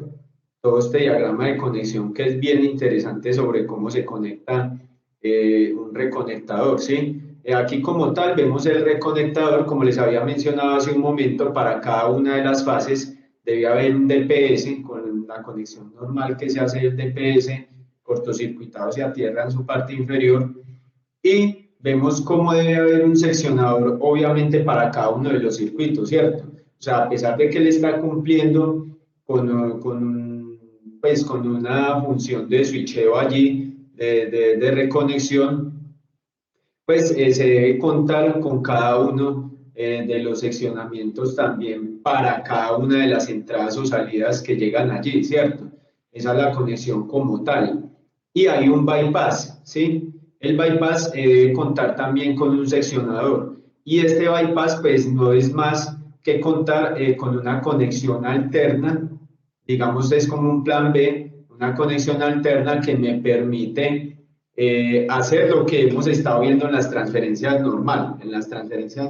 Todo este diagrama de conexión que es bien interesante sobre cómo se conecta un reconectador, ¿sí? Aquí como tal vemos el reconectador, como les había mencionado hace un momento, para cada una de las fases debe haber un DPS con la conexión normal que se hace del DPS, cortocircuitado hacia tierra en su parte inferior, y vemos cómo debe haber un seccionador, obviamente, para cada uno de los circuitos, ¿cierto? O sea, a pesar de que él está cumpliendo pues, con una función de switcheo allí, de reconexión, pues se debe contar con cada uno de los seccionamientos también para cada una de las entradas o salidas que llegan allí, ¿cierto? Esa es la conexión como tal. Y hay un bypass, ¿sí? El bypass debe contar también con un seccionador. Y este bypass, pues, no es más que contar con una conexión alterna, digamos, es como un plan B, una conexión alterna que me permite hacer lo que hemos estado viendo en las transferencias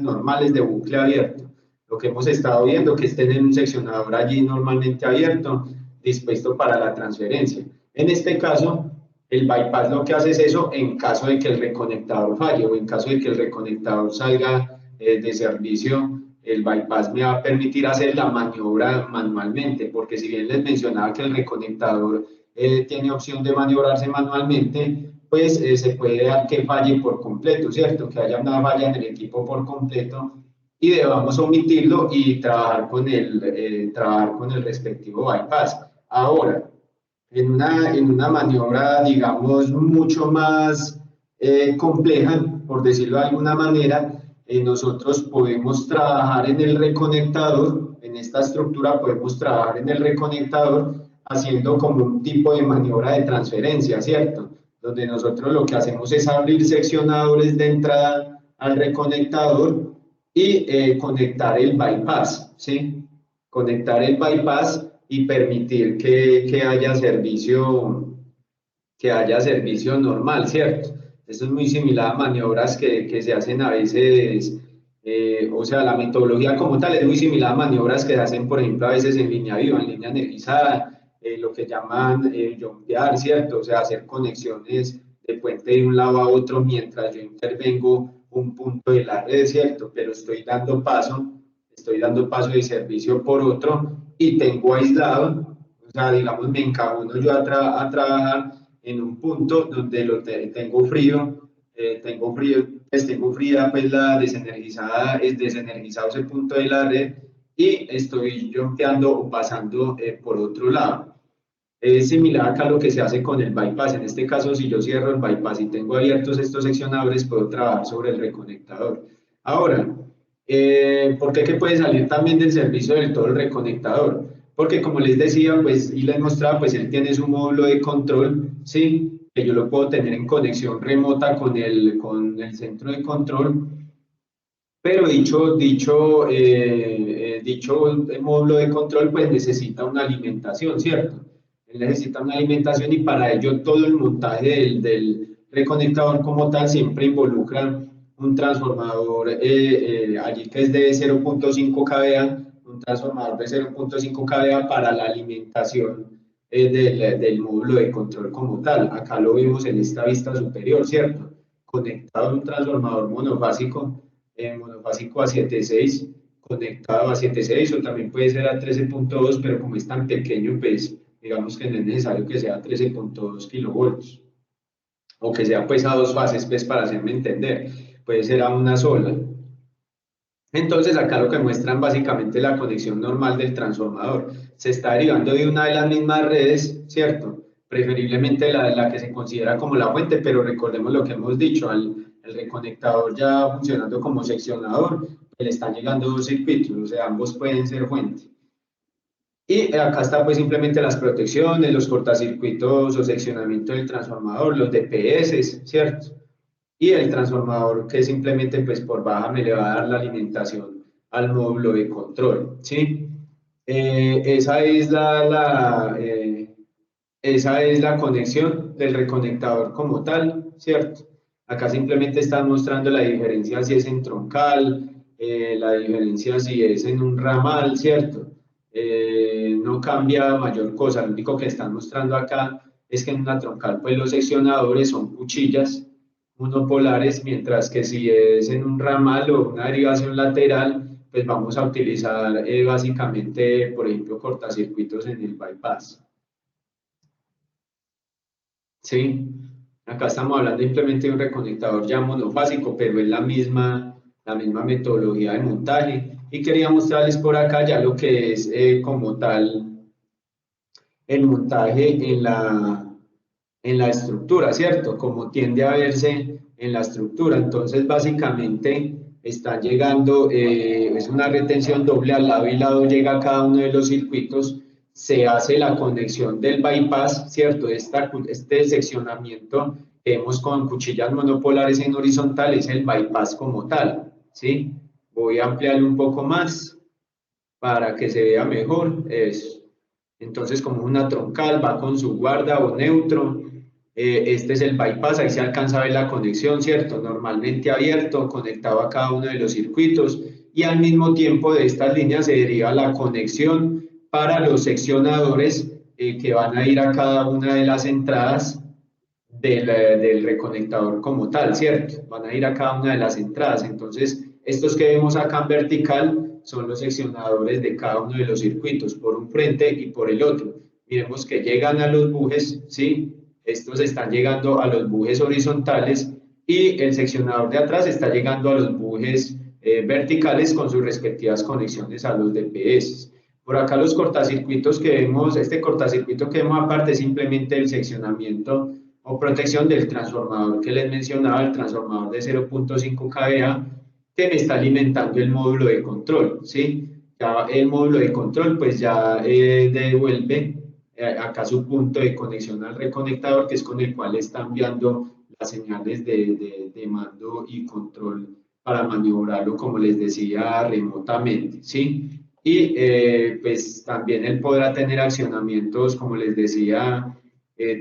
normales de bucle abierto. Lo que hemos estado viendo, que estén en un seccionador allí normalmente abierto, dispuesto para la transferencia. En este caso, el bypass lo que hace es eso en caso de que el reconectador falle o en caso de que el reconectador salga de servicio. El bypass me va a permitir hacer la maniobra manualmente, porque si bien les mencionaba que el reconectador tiene opción de maniobrarse manualmente, pues se puede dar que falle por completo, ¿cierto? Que haya una falla en el equipo por completo y debamos omitirlo y trabajar con el respectivo bypass. Ahora, en una maniobra, digamos, mucho más compleja, por decirlo de alguna manera, nosotros podemos trabajar en el reconectador, en esta estructura podemos trabajar en el reconectador haciendo como un tipo de maniobra de transferencia, ¿cierto? Donde nosotros lo que hacemos es abrir seccionadores de entrada al reconectador y conectar el bypass, ¿sí? Conectar el bypass y permitir que haya servicio normal, ¿cierto? Esto es muy similar a maniobras que se hacen a veces, o sea, la metodología como tal es muy similar a maniobras que se hacen, por ejemplo, a veces en línea viva, en línea energizada, lo que llaman jumpear, ¿cierto? O sea, hacer conexiones de puente de un lado a otro mientras yo intervengo un punto de la red, ¿cierto? Pero estoy dando paso de servicio por otro y tengo aislado, o sea, digamos, me encabono yo a trabajar en un punto donde tengo frío, pues tengo fría pues la desenergizado ese punto de la red y estoy jumpeando o pasando por otro lado. Es similar acá a lo que se hace con el bypass. En este caso, si yo cierro el bypass y tengo abiertos estos seccionadores, puedo trabajar sobre el reconectador. Ahora, ¿por qué que puede salir también del servicio del todo el reconectador? Porque como les decía, pues, y les mostraba, pues él tiene su módulo de control, ¿sí? Que yo lo puedo tener en conexión remota con el centro de control. Pero dicho módulo de control, pues necesita una alimentación, ¿cierto? Él necesita una alimentación y para ello todo el montaje del reconectador como tal siempre involucra un transformador allí que es de 0.5 kVA, un transformador de 0.5 kVA para la alimentación del módulo de control como tal. Acá lo vemos en esta vista superior, ¿cierto? Conectado a un transformador monofásico a 7.6, conectado a 7.6 o también puede ser a 13.2, pero como es tan pequeño, pues digamos que no es necesario que sea 13.2 kilovolts o que sea pues a dos fases, pues para hacerme entender, puede ser a una sola. Entonces acá lo que muestran básicamente la conexión normal del transformador. Se está derivando de una de las mismas redes, ¿cierto? Preferiblemente la que se considera como la fuente, pero recordemos lo que hemos dicho, el reconectador ya funcionando como seccionador, le están llegando dos circuitos, o sea, ambos pueden ser fuente. Y acá está pues simplemente las protecciones, los cortacircuitos o seccionamiento del transformador, los DPS, ¿cierto? Y el transformador que simplemente pues por baja me le va a dar la alimentación al módulo de control, ¿sí? Esa es esa es la conexión del reconectador como tal, ¿cierto? Acá simplemente están mostrando la diferencia si es en troncal, la diferencia si es en un ramal, ¿cierto? No cambia mayor cosa, lo único que están mostrando acá es que en una troncal pues los seccionadores son cuchillas monopolares, mientras que si es en un ramal o una derivación lateral, pues vamos a utilizar básicamente, por ejemplo, cortacircuitos en el bypass. Sí, acá estamos hablando simplemente de un reconectador ya monofásico, pero es la misma metodología de montaje. Y quería mostrarles por acá ya lo que es como tal el montaje en la estructura, ¿cierto? Como tiende a verse en la estructura. Entonces, básicamente, están llegando, es una retención doble al lado y lado llega cada uno de los circuitos, se hace la conexión del bypass, ¿cierto? Este seccionamiento que vemos con cuchillas monopolares en horizontal es el bypass como tal, ¿sí? Voy a ampliarlo un poco más para que se vea mejor. Eso. Entonces, como una troncal, va con su guarda o neutro. Este es el bypass, ahí se alcanza a ver la conexión, ¿cierto? Normalmente abierto, conectado a cada uno de los circuitos. Y al mismo tiempo de estas líneas se deriva la conexión para los seccionadores que van a ir a cada una de las entradas del reconectador como tal, ¿cierto? Van a ir a cada una de las entradas. Entonces, estos que vemos acá en vertical son los seccionadores de cada uno de los circuitos, por un frente y por el otro. Miremos que llegan a los bujes, ¿sí? Estos están llegando a los bujes horizontales y el seccionador de atrás está llegando a los bujes verticales con sus respectivas conexiones a los DPS. Por acá los cortacircuitos que vemos, este cortacircuito que vemos aparte es simplemente el seccionamiento o protección del transformador que les mencionaba, el transformador de 0.5 kVA, que me está alimentando el módulo de control, ¿sí? Ya el módulo de control pues ya devuelve acá su punto de conexión al reconectador, que es con el cual está enviando las señales de mando y control para maniobrarlo, como les decía, remotamente, ¿sí? Y pues también él podrá tener accionamientos, como les decía,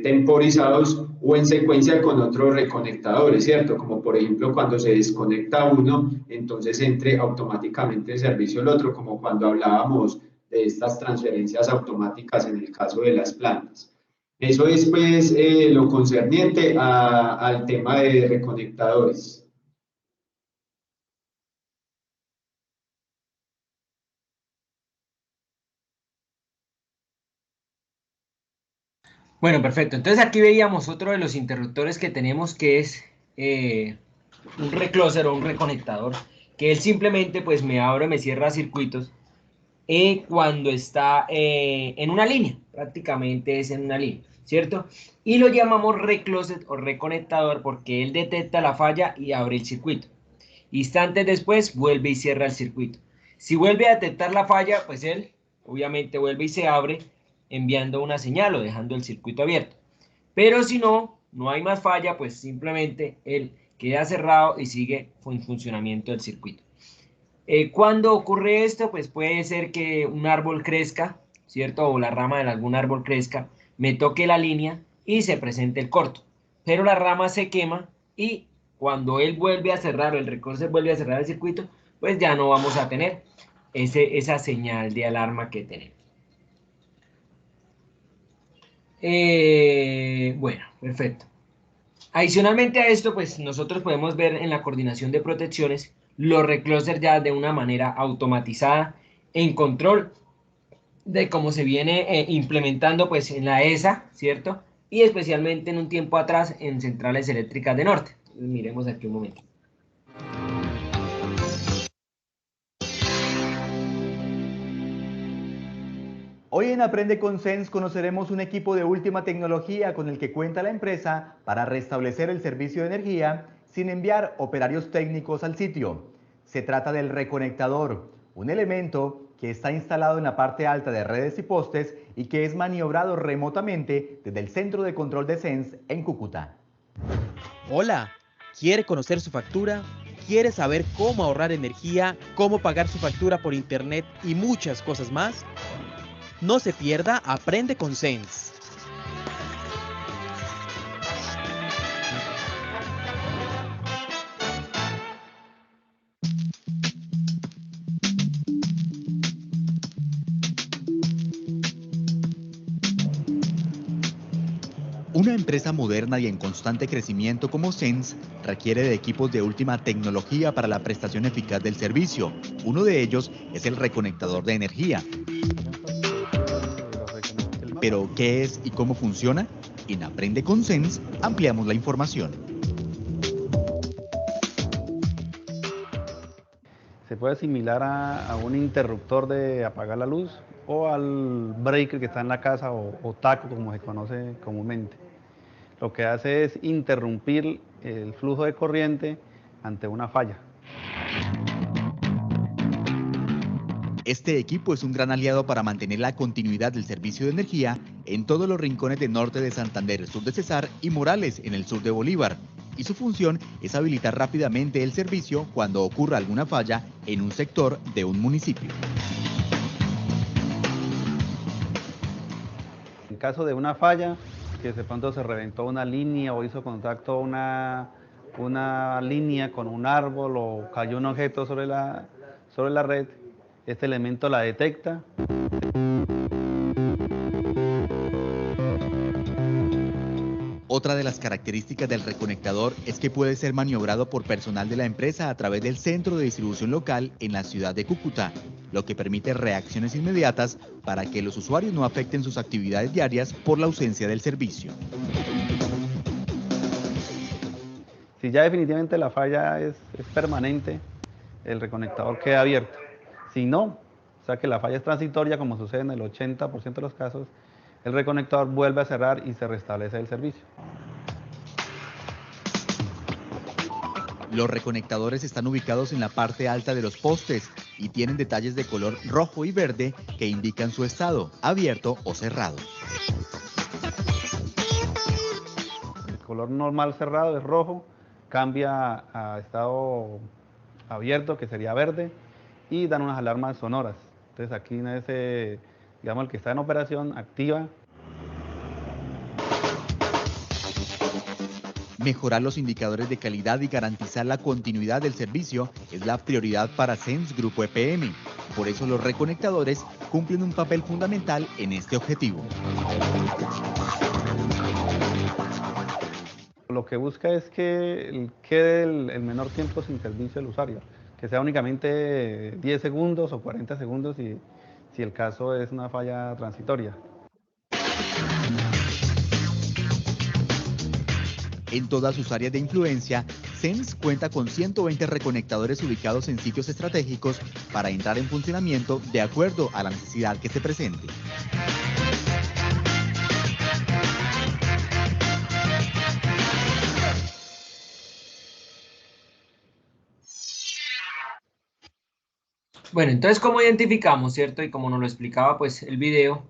temporizados o en secuencia con otros reconectadores, ¿cierto? Como por ejemplo cuando se desconecta uno, entonces entre automáticamente en servicio el otro, como cuando hablábamos de estas transferencias automáticas en el caso de las plantas. Eso es pues lo concerniente al tema de reconectadores. Bueno, perfecto. Entonces aquí veíamos otro de los interruptores que tenemos que es un recloser o un reconectador, que él simplemente pues me abre, me cierra circuitos cuando está en una línea, prácticamente es en una línea, ¿cierto? Y lo llamamos recloset o reconectador porque él detecta la falla y abre el circuito. Instantes después vuelve y cierra el circuito. Si vuelve a detectar la falla, pues él obviamente vuelve y se abre enviando una señal o dejando el circuito abierto. Pero si no, no hay más falla, pues simplemente él queda cerrado y sigue en funcionamiento del circuito. ¿Cuándo ocurre esto? Pues puede ser que un árbol crezca, ¿cierto? O la rama de algún árbol crezca, me toque la línea y se presente el corto. Pero la rama se quema y cuando él vuelve a cerrar, o el recorte vuelve a cerrar el circuito, pues ya no vamos a tener esa señal de alarma que tenemos. Bueno, perfecto. Adicionalmente a esto, pues nosotros podemos ver en la coordinación de protecciones los reclosers ya de una manera automatizada en control de cómo se viene implementando pues en la ESA, ¿cierto? Y especialmente en un tiempo atrás en centrales eléctricas de norte. Entonces, miremos aquí un momento. Hoy en Aprende con Sense conoceremos un equipo de última tecnología con el que cuenta la empresa para restablecer el servicio de energía sin enviar operarios técnicos al sitio. Se trata del reconectador, un elemento que está instalado en la parte alta de redes y postes y que es maniobrado remotamente desde el centro de control de SENS en Cúcuta. Hola, ¿quiere conocer su factura? ¿Quiere saber cómo ahorrar energía, cómo pagar su factura por internet y muchas cosas más? No se pierda Aprende con SENS. Una empresa moderna y en constante crecimiento como SENS requiere de equipos de última tecnología para la prestación eficaz del servicio. Uno de ellos es el reconectador de energía. ¿Pero qué es y cómo funciona? En Aprende con SENS ampliamos la información. Se puede asimilar a un interruptor de apagar la luz o al breaker que está en la casa o taco, como se conoce comúnmente. Lo que hace es interrumpir el flujo de corriente ante una falla. Este equipo es un gran aliado para mantener la continuidad del servicio de energía en todos los rincones del norte de Santander, sur de Cesar y Morales, en el sur de Bolívar. Y su función es habilitar rápidamente el servicio cuando ocurra alguna falla en un sector de un municipio. En caso de una falla, que de pronto se reventó una línea o hizo contacto una línea con un árbol o cayó un objeto sobre la red, este elemento la detecta. Otra de las características del reconectador es que puede ser maniobrado por personal de la empresa a través del centro de distribución local en la ciudad de Cúcuta, lo que permite reacciones inmediatas para que los usuarios no afecten sus actividades diarias por la ausencia del servicio. Si ya definitivamente la falla es permanente, el reconectador queda abierto. Si no, o sea que la falla es transitoria, como sucede en el 80% de los casos, el reconectador vuelve a cerrar y se restablece el servicio. Los reconectadores están ubicados en la parte alta de los postes y tienen detalles de color rojo y verde que indican su estado, abierto o cerrado. El color normal cerrado es rojo, cambia a estado abierto, que sería verde, y dan unas alarmas sonoras. Entonces aquí en ese, digamos, el que está en operación activa. Mejorar los indicadores de calidad y garantizar la continuidad del servicio es la prioridad para SENS Grupo EPM. Por eso los reconectadores cumplen un papel fundamental en este objetivo. Lo que busca es que quede el menor tiempo sin servicio del usuario, que sea únicamente 10 segundos o 40 segundos si el caso es una falla transitoria. En todas sus áreas de influencia, SENS cuenta con 120 reconectadores ubicados en sitios estratégicos para entrar en funcionamiento de acuerdo a la necesidad que se presente. Bueno, entonces, ¿cómo identificamos, cierto? Y como nos lo explicaba, pues, el video,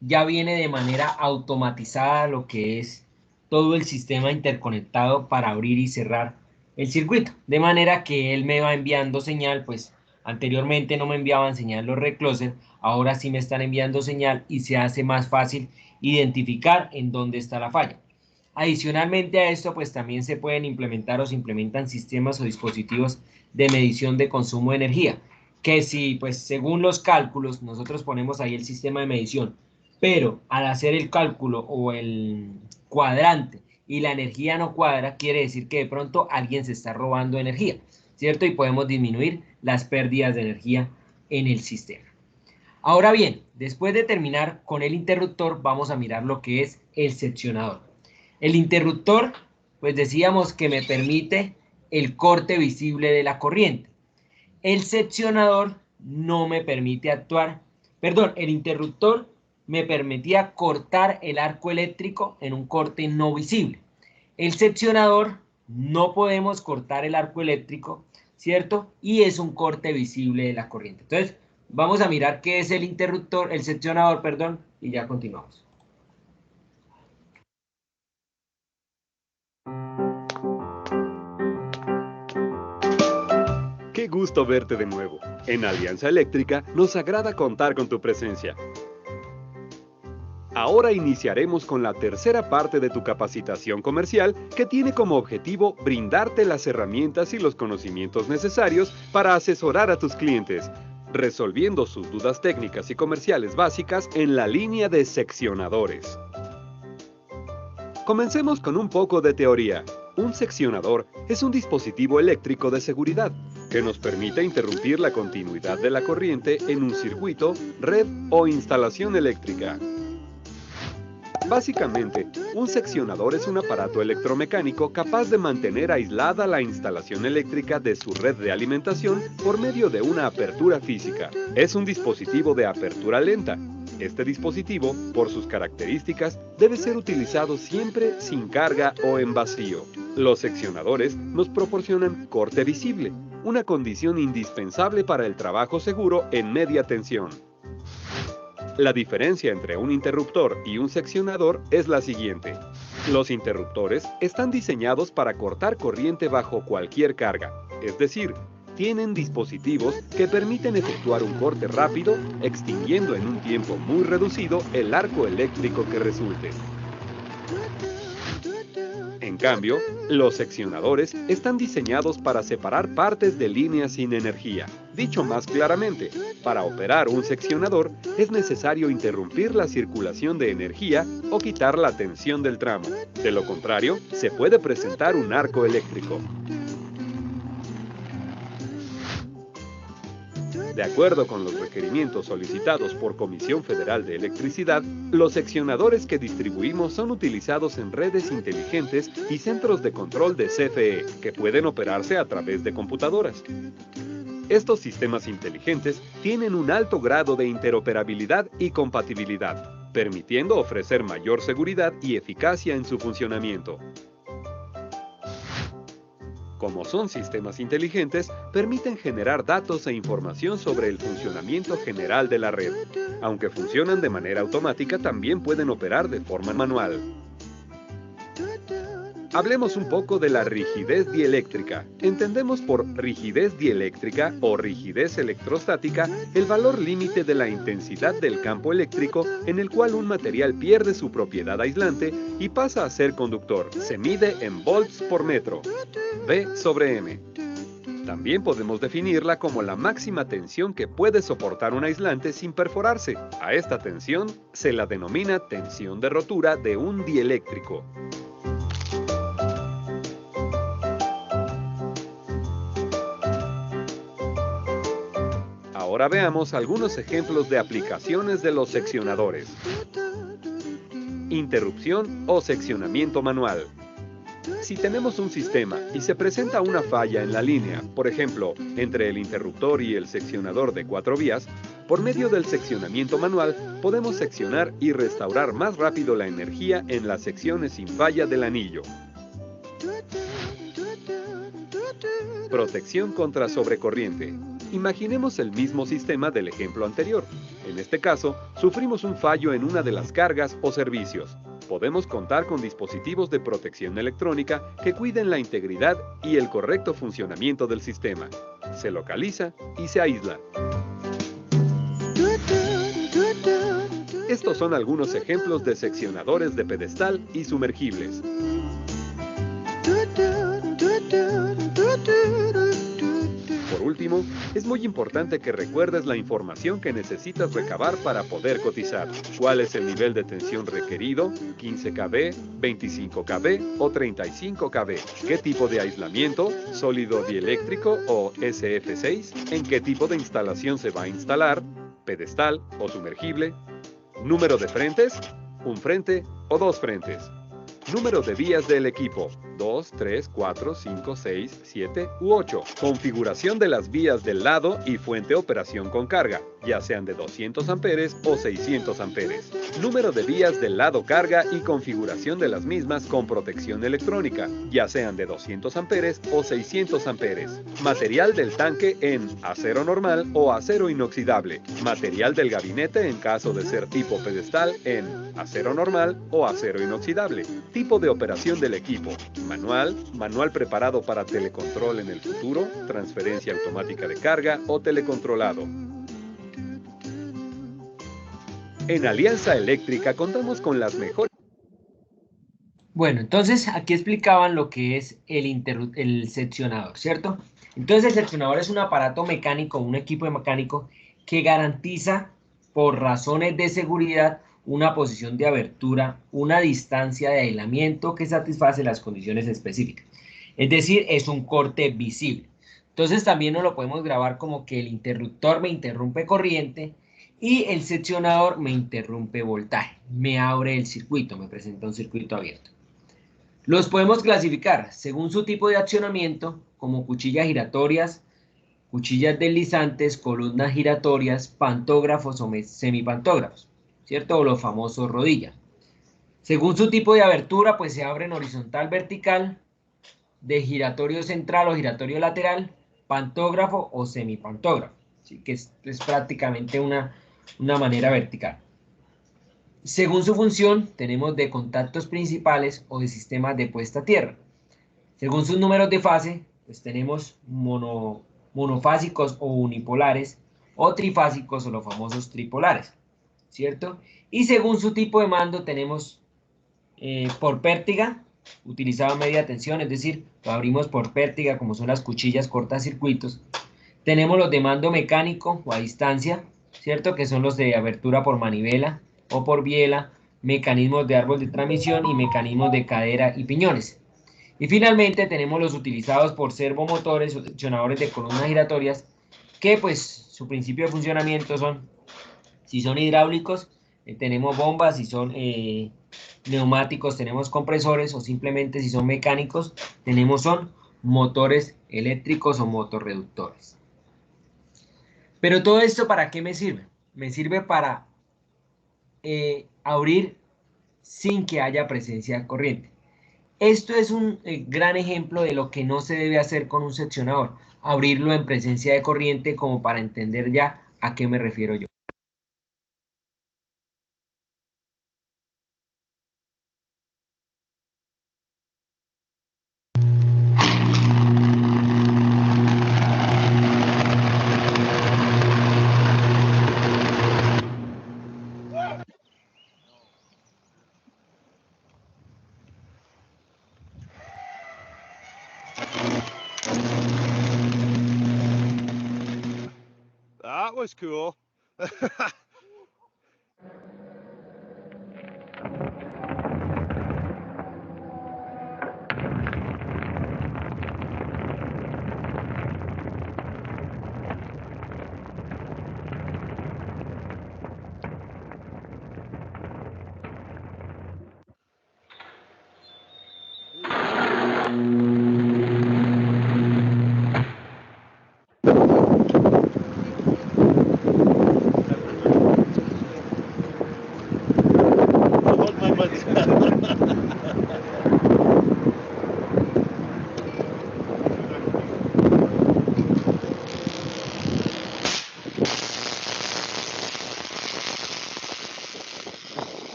ya viene de manera automatizada lo que es todo el sistema interconectado para abrir y cerrar el circuito. De manera que él me va enviando señal, pues, anteriormente no me enviaban señal los recloser, ahora sí me están enviando señal y se hace más fácil identificar en dónde está la falla. Adicionalmente a esto, pues, también se pueden implementar o se implementan sistemas o dispositivos de medición de consumo de energía, que si, pues, según los cálculos, nosotros ponemos ahí el sistema de medición, pero al hacer el cálculo o el cuadrante y la energía no cuadra, quiere decir que de pronto alguien se está robando energía, ¿cierto? Y podemos disminuir las pérdidas de energía en el sistema. Ahora bien, después de terminar con el interruptor, vamos a mirar lo que es el seccionador. El interruptor, pues decíamos que me permite el corte visible de la corriente. El seccionador no me permite actuar, perdón, el interruptor me permitía cortar el arco eléctrico en un corte no visible. El seccionador no podemos cortar el arco eléctrico, ¿cierto? Y es un corte visible de la corriente. Entonces, vamos a mirar qué es el interruptor, el seccionador, perdón, y ya continuamos. Qué gusto verte de nuevo. En Alianza Eléctrica nos agrada contar con tu presencia. Ahora iniciaremos con la tercera parte de tu capacitación comercial, que tiene como objetivo brindarte las herramientas y los conocimientos necesarios para asesorar a tus clientes, resolviendo sus dudas técnicas y comerciales básicas en la línea de seccionadores. Comencemos con un poco de teoría. Un seccionador es un dispositivo eléctrico de seguridad que nos permite interrumpir la continuidad de la corriente en un circuito, red o instalación eléctrica. Básicamente, un seccionador es un aparato electromecánico capaz de mantener aislada la instalación eléctrica de su red de alimentación por medio de una apertura física. Es un dispositivo de apertura lenta. Este dispositivo, por sus características, debe ser utilizado siempre sin carga o en vacío. Los seccionadores nos proporcionan corte visible, una condición indispensable para el trabajo seguro en media tensión. La diferencia entre un interruptor y un seccionador es la siguiente. Los interruptores están diseñados para cortar corriente bajo cualquier carga, es decir, tienen dispositivos que permiten efectuar un corte rápido, extinguiendo en un tiempo muy reducido el arco eléctrico que resulte. En cambio, los seccionadores están diseñados para separar partes de líneas sin energía. Dicho más claramente, para operar un seccionador es necesario interrumpir la circulación de energía o quitar la tensión del tramo. De lo contrario, se puede presentar un arco eléctrico. De acuerdo con los requerimientos solicitados por Comisión Federal de Electricidad, los seccionadores que distribuimos son utilizados en redes inteligentes y centros de control de CFE, que pueden operarse a través de computadoras. Estos sistemas inteligentes tienen un alto grado de interoperabilidad y compatibilidad, permitiendo ofrecer mayor seguridad y eficacia en su funcionamiento. Como son sistemas inteligentes, permiten generar datos e información sobre el funcionamiento general de la red. Aunque funcionan de manera automática, también pueden operar de forma manual. Hablemos un poco de la rigidez dieléctrica. Entendemos por rigidez dieléctrica o rigidez electrostática el valor límite de la intensidad del campo eléctrico en el cual un material pierde su propiedad aislante y pasa a ser conductor. Se mide en volts por metro, V/M. También podemos definirla como la máxima tensión que puede soportar un aislante sin perforarse. A esta tensión se la denomina tensión de rotura de un dieléctrico. Ahora veamos algunos ejemplos de aplicaciones de los seccionadores. Interrupción o seccionamiento manual. Si tenemos un sistema y se presenta una falla en la línea, por ejemplo, entre el interruptor y el seccionador de 4 vías, por medio del seccionamiento manual podemos seccionar y restaurar más rápido la energía en las secciones sin falla del anillo. Protección contra sobrecorriente. Imaginemos el mismo sistema del ejemplo anterior. En este caso, sufrimos un fallo en una de las cargas o servicios. Podemos contar con dispositivos de protección electrónica que cuiden la integridad y el correcto funcionamiento del sistema. Se localiza y se aísla. Estos son algunos ejemplos de seccionadores de pedestal y sumergibles. Por último, es muy importante que recuerdes la información que necesitas recabar para poder cotizar. ¿Cuál es el nivel de tensión requerido? ¿15 kV, 25 kV o 35 kV? ¿Qué tipo de aislamiento? ¿Sólido dieléctrico o SF6? ¿En qué tipo de instalación se va a instalar? ¿Pedestal o sumergible? ¿Número de frentes? ¿Un frente o 2 frentes? Número de vías del equipo, 2, 3, 4, 5, 6, 7 u 8. Configuración de las vías del lado y fuente operación con carga, ya sean de 200 amperes o 600 amperes. Número de vías del lado carga y configuración de las mismas con protección electrónica, ya sean de 200 amperes o 600 amperes. Material del tanque en acero normal o acero inoxidable. Material del gabinete en caso de ser tipo pedestal en acero normal o acero inoxidable. Tipo de operación del equipo. Manual, manual preparado para telecontrol en el futuro, transferencia automática de carga o telecontrolado. En Alianza Eléctrica contamos con las mejores... Bueno, entonces aquí explicaban lo que es el seccionador, ¿cierto? Entonces el seccionador es un aparato mecánico, un equipo mecánico que garantiza por razones de seguridad una posición de abertura, una distancia de aislamiento que satisface las condiciones específicas. Es decir, es un corte visible. Entonces también nos lo podemos grabar como que el interruptor me interrumpe corriente y el seccionador me interrumpe voltaje, me abre el circuito, me presenta un circuito abierto. Los podemos clasificar según su tipo de accionamiento, como cuchillas giratorias, cuchillas deslizantes, columnas giratorias, pantógrafos o semipantógrafos, ¿cierto? O los famosos rodillas. Según su tipo de abertura, pues se abren horizontal, vertical, de giratorio central o giratorio lateral, pantógrafo o semipantógrafo, ¿sí? Que es prácticamente una manera vertical. Según su función, tenemos de contactos principales o de sistemas de puesta a tierra. Según sus números de fase, pues tenemos monofásicos o unipolares, o trifásicos o los famosos tripolares, ¿cierto? Y según su tipo de mando, tenemos por pértiga, utilizado a media tensión, es decir, lo abrimos por pértiga, como son las cuchillas cortacircuitos. Tenemos los de mando mecánico o a distancia, ¿cierto? Que son los de abertura por manivela o por biela, mecanismos de árbol de transmisión y mecanismos de cadera y piñones. Y finalmente tenemos los utilizados por servomotores o seccionadores de columnas giratorias, que pues su principio de funcionamiento son, si son hidráulicos, tenemos bombas, si son neumáticos tenemos compresores o simplemente si son mecánicos tenemos motores eléctricos o motorreductores. Pero todo esto, ¿para qué me sirve? Me sirve para abrir sin que haya presencia de corriente. Esto es un gran ejemplo de lo que no se debe hacer con un seccionador, abrirlo en presencia de corriente, como para entender ya a qué me refiero yo. That was cool.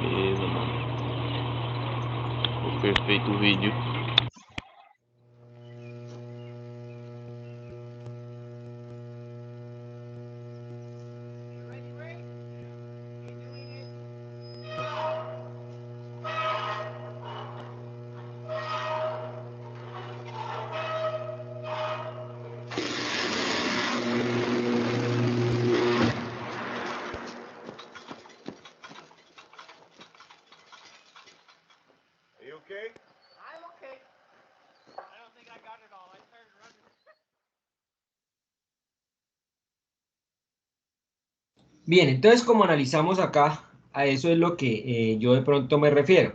Beleza, mano. Ficou perfeito o vídeo. Bien, entonces como analizamos acá, a eso es lo que yo de pronto me refiero,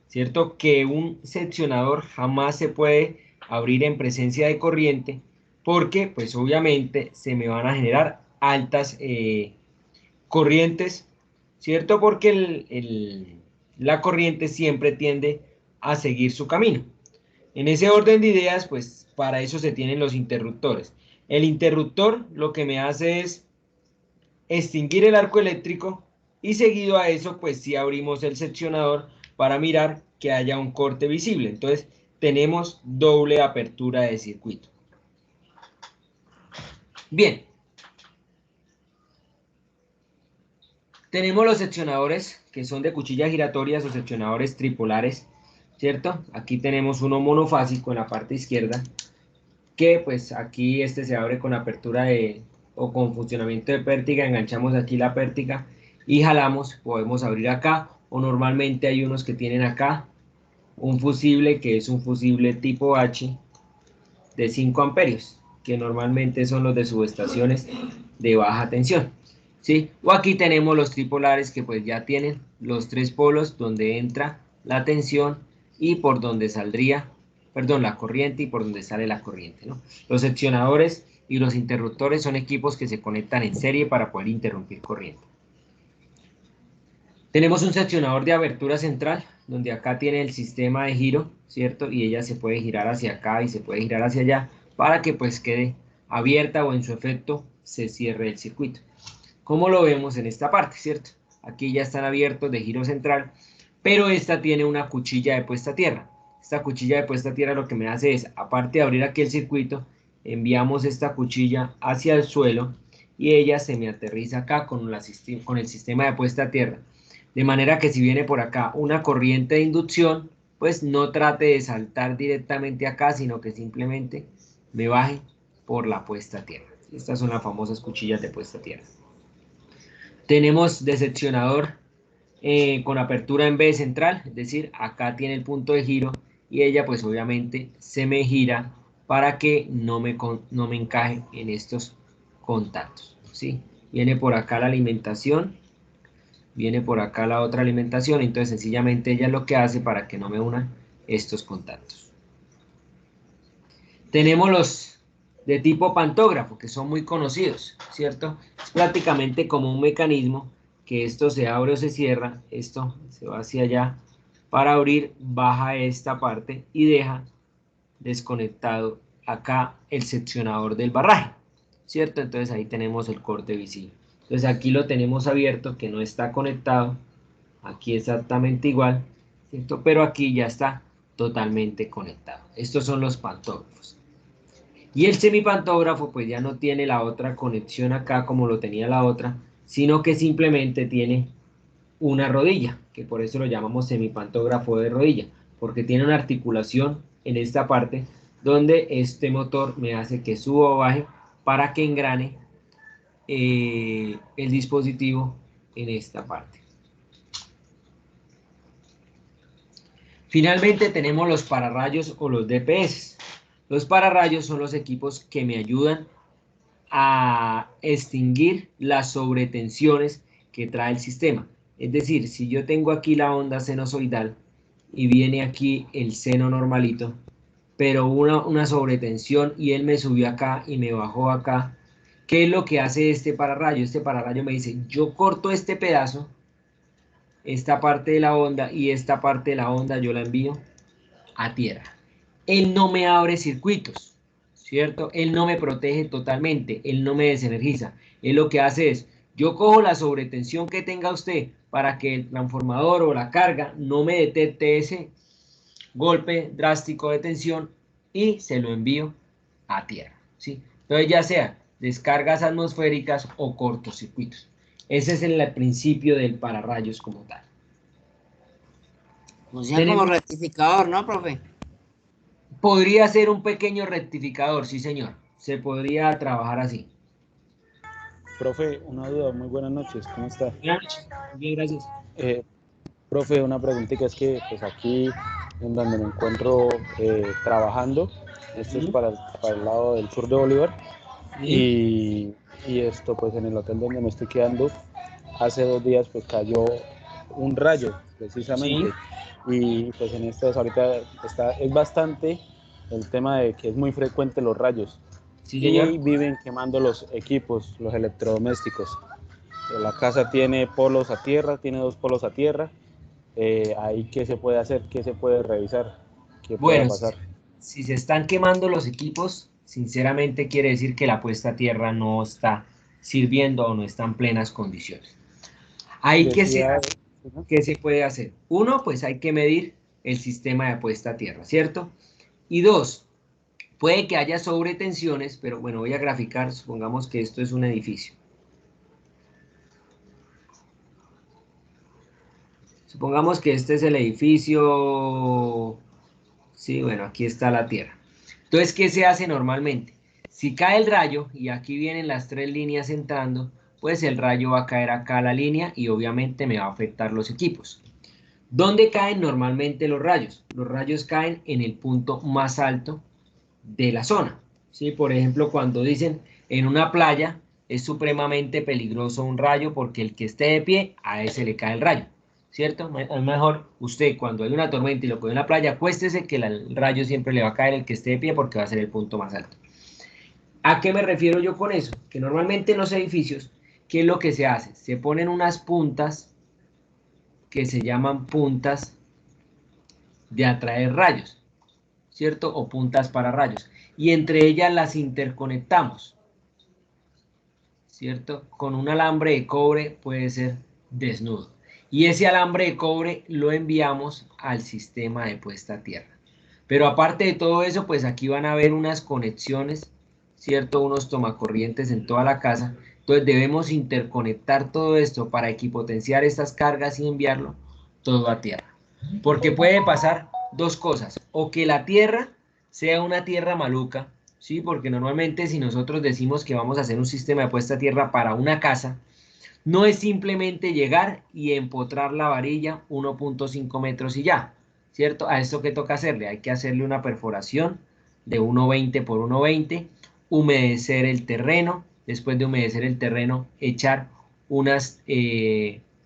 ¿cierto? Que un seccionador jamás se puede abrir en presencia de corriente porque pues obviamente se me van a generar altas corrientes, ¿cierto? Porque la corriente siempre tiende a seguir su camino. En ese orden de ideas, pues para eso se tienen los interruptores. El interruptor lo que me hace es extinguir el arco eléctrico y seguido a eso, pues sí abrimos el seccionador para mirar que haya un corte visible. Entonces, tenemos doble apertura de circuito. Bien. Tenemos los seccionadores que son de cuchillas giratorias o seccionadores tripolares, ¿cierto? Aquí tenemos uno monofásico en la parte izquierda, que pues aquí este se abre con apertura o con funcionamiento de pértiga, enganchamos aquí la pértiga y jalamos, podemos abrir acá, o normalmente hay unos que tienen acá un fusible que es un fusible tipo H de 5 amperios, que normalmente son los de subestaciones de baja tensión, ¿sí? O aquí tenemos los tripolares que pues ya tienen los tres polos donde entra la tensión y por donde saldría, perdón, la corriente y por donde sale la corriente, ¿no? Los seccionadores y los interruptores son equipos que se conectan en serie para poder interrumpir corriente. Tenemos un seccionador de abertura central, donde acá tiene el sistema de giro, ¿cierto? Y ella se puede girar hacia acá y se puede girar hacia allá para que pues quede abierta o en su efecto se cierre el circuito. Como lo vemos en esta parte, ¿cierto? Aquí ya están abiertos de giro central, pero esta tiene una cuchilla de puesta a tierra. Esta cuchilla de puesta a tierra lo que me hace es, aparte de abrir aquí el circuito, enviamos esta cuchilla hacia el suelo y ella se me aterriza acá con el sistema de puesta a tierra. De manera que si viene por acá una corriente de inducción, pues no trate de saltar directamente acá, sino que simplemente me baje por la puesta a tierra. Estas son las famosas cuchillas de puesta a tierra. Tenemos decepcionador con apertura en B central, es decir, acá tiene el punto de giro y ella pues obviamente se me gira para que no me encaje en estos contactos, ¿sí? Viene por acá la alimentación, viene por acá la otra alimentación, entonces sencillamente ella lo que hace para que no me unan estos contactos. Tenemos los de tipo pantógrafo, que son muy conocidos, ¿cierto? Es prácticamente como un mecanismo que esto se abre o se cierra, esto se va hacia allá, para abrir baja esta parte y deja desconectado acá el seccionador del barraje, ¿cierto? Entonces ahí tenemos el corte visible. Entonces aquí lo tenemos abierto, que no está conectado, aquí exactamente igual, ¿cierto? Pero aquí ya está totalmente conectado. Estos son los pantógrafos. Y el semipantógrafo pues ya no tiene la otra conexión acá como lo tenía la otra, sino que simplemente tiene una rodilla, que por eso lo llamamos semipantógrafo de rodilla, porque tiene una articulación en esta parte donde este motor me hace que suba o baje para que engrane el dispositivo en esta parte. Finalmente tenemos los pararrayos o los DPS. Los pararrayos son los equipos que me ayudan a extinguir las sobretensiones que trae el sistema. Es decir, si yo tengo aquí la onda sinusoidal y viene aquí el seno normalito, pero una sobretensión y él me subió acá y me bajó acá, ¿qué es lo que hace este pararrayo? Este pararrayo me dice, yo corto este pedazo, esta parte de la onda y esta parte de la onda yo la envío a tierra. Él no me abre circuitos, ¿cierto? Él no me protege totalmente, él no me desenergiza. Él lo que hace es, yo cojo la sobretensión que tenga usted para que el transformador o la carga no me detecte ese golpe drástico de tensión y se lo envío a tierra, ¿sí? Entonces ya sea descargas atmosféricas o cortocircuitos. Ese es el principio del pararrayos como tal. Funciona como rectificador, ¿no, profe? Podría ser un pequeño rectificador, sí señor. Se podría trabajar así. Profe, una duda, muy buenas noches, ¿cómo está? Buenas noches, bien, gracias. Profe, una preguntita, es que pues aquí en donde me encuentro trabajando. Esto es para el lado del sur de Bolívar. Y esto, pues en el hotel donde me estoy quedando, hace 2 días pues cayó un rayo, precisamente. Y pues en estas ahorita es bastante el tema de que es muy frecuente los rayos. Sí, y señor. viven quemando los equipos, los electrodomésticos. La casa tiene polos a tierra, tiene 2 polos a tierra. Ahí, ¿qué se puede hacer? ¿Qué se puede revisar? ¿Qué puede Bueno, pasar? si se están quemando los equipos, sinceramente quiere decir que la puesta a tierra no está sirviendo o no está en plenas condiciones. Hay que Decía, ¿qué se puede hacer? Uno, pues hay que medir el sistema de puesta a tierra, ¿cierto? Y dos, puede que haya sobretensiones, pero bueno, voy a graficar, supongamos que esto es un edificio. Supongamos que este es el edificio, sí, bueno, aquí está la tierra. Entonces, ¿qué se hace normalmente? Si cae el rayo, y aquí vienen las 3 líneas entrando, pues el rayo va a caer acá a la línea y obviamente me va a afectar los equipos. ¿Dónde caen normalmente los rayos? Los rayos caen en el punto más alto de la zona. ¿Sí? Por ejemplo, cuando dicen en una playa es supremamente peligroso un rayo porque el que esté de pie, a ese le cae el rayo. ¿Cierto? Es mejor usted cuando hay una tormenta y lo coge en la playa, acuéstese que el rayo siempre le va a caer el que esté de pie porque va a ser el punto más alto. ¿A qué me refiero yo con eso? Que normalmente en los edificios, ¿qué es lo que se hace? Se ponen unas puntas que se llaman puntas de atraer rayos, ¿cierto? O puntas para rayos. Y entre ellas las interconectamos, ¿cierto? Con un alambre de cobre puede ser desnudo. Y ese alambre de cobre lo enviamos al sistema de puesta a tierra. Pero aparte de todo eso, pues aquí van a haber unas conexiones, ¿cierto? Unos tomacorrientes en toda la casa. Entonces debemos interconectar todo esto para equipotenciar estas cargas y enviarlo todo a tierra. Porque puede pasar 2 cosas. O que la tierra sea una tierra maluca, ¿sí? Porque normalmente si nosotros decimos que vamos a hacer un sistema de puesta a tierra para una casa, no es simplemente llegar y empotrar la varilla 1.5 metros y ya, ¿cierto? A esto que toca hacerle, hay que hacerle una perforación de 1.20 por 1.20, humedecer el terreno, después de humedecer el terreno, echar unas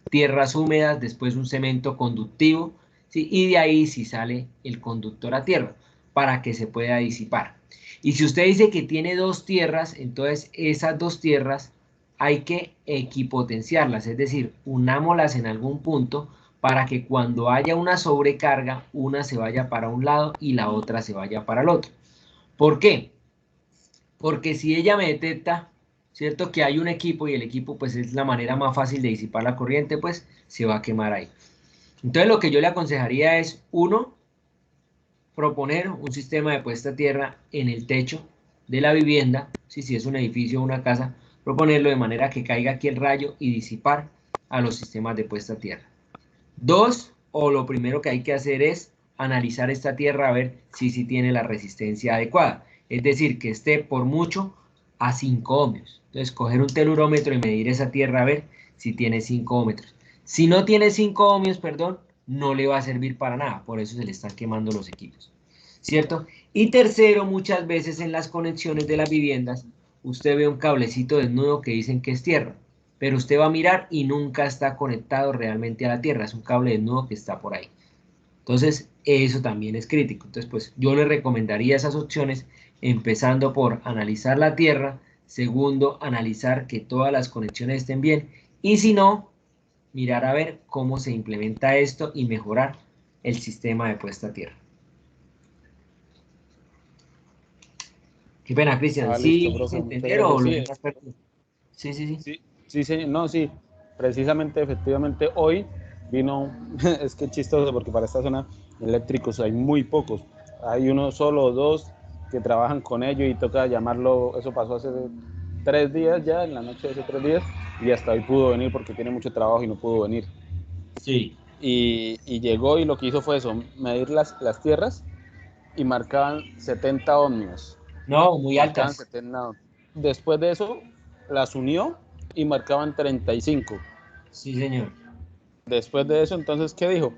tierras húmedas, después un cemento conductivo, ¿sí? Y de ahí sí sale el conductor a tierra, para que se pueda disipar. Y si usted dice que tiene 2 tierras, entonces esas 2 tierras hay que equipotenciarlas, es decir, unámoslas en algún punto para que cuando haya una sobrecarga, una se vaya para un lado y la otra se vaya para el otro. ¿Por qué? Porque si ella me detecta, ¿cierto? Que hay un equipo y el equipo pues es la manera más fácil de disipar la corriente, pues se va a quemar ahí. Entonces lo que yo le aconsejaría es, uno, proponer un sistema de puesta a tierra en el techo de la vivienda, si es un edificio o una casa, proponerlo de manera que caiga aquí el rayo y disipar a los sistemas de puesta a tierra. 2, o lo primero que hay que hacer es analizar esta tierra a ver si tiene la resistencia adecuada. Es decir, que esté por mucho a 5 ohmios. Entonces, coger un telurómetro y medir esa tierra a ver si tiene 5 ohmios. Si no tiene 5 ohmios, perdón, no le va a servir para nada. Por eso se le están quemando los equipos. ¿Cierto? Y tercero, muchas veces en las conexiones de las viviendas, usted ve un cablecito desnudo que dicen que es tierra, pero usted va a mirar y nunca está conectado realmente a la tierra, es un cable desnudo que está por ahí. Entonces, eso también es crítico. Entonces, pues yo le recomendaría esas opciones, empezando por analizar la tierra, segundo, analizar que todas las conexiones estén bien, y si no, mirar a ver cómo se implementa esto y mejorar el sistema de puesta a tierra. Qué pena, Cristian. Listo, ¿Sí se profe, muchas entendieron o gracias. lo Sí, demás perdido? Sí. sí, señor. No, sí, precisamente, efectivamente, hoy vino, es que chistoso, porque para esta zona eléctricos hay muy pocos. Hay uno solo o 2 que trabajan con ello y toca llamarlo. Eso pasó hace 3 días ya, en la noche de hace 3 días, y hasta hoy pudo venir porque tiene mucho trabajo y no pudo venir. Sí. Y llegó y lo que hizo fue eso, medir las tierras y marcaban 70 ohmios. No, muy Marcaban altas. 70. Después de eso, las unió y marcaban 35. Sí, señor. Después de eso, entonces, ¿qué dijo?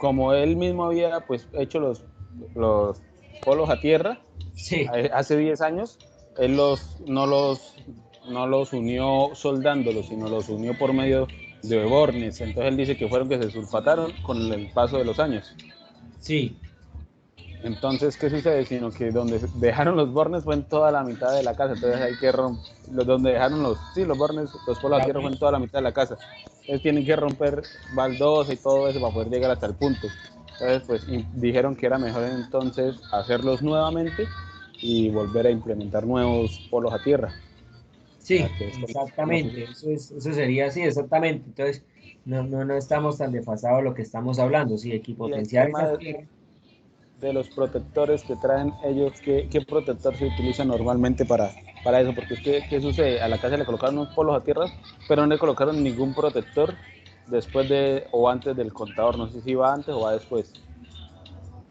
como él mismo había pues hecho los polos a tierra, Sí. Hace 10 años, él no los unió soldándolos, sino los unió por medio de bornes. Entonces él dice que fueron que se sulfataron con el paso de los años. Sí. Entonces, ¿qué sucede? Sino que donde dejaron los bornes fue en toda la mitad de la casa. Entonces hay que donde dejaron los bornes, los polos a tierra fue en toda la mitad de la casa. Entonces tienen que romper baldosa y todo eso para poder llegar hasta el punto. Entonces, pues dijeron que era mejor entonces hacerlos nuevamente y volver a implementar nuevos polos a tierra. Sí, exactamente. Eso sería así, exactamente. Entonces, no estamos tan desfasados de lo que estamos hablando. Sí, equipotenciar esa tierra. De los protectores que traen ellos, ¿qué protector se utiliza normalmente para eso? Porque es que, ¿qué sucede? A la casa le colocaron unos polos a tierra, pero no le colocaron ningún protector después o antes del contador. No sé si va antes o va después.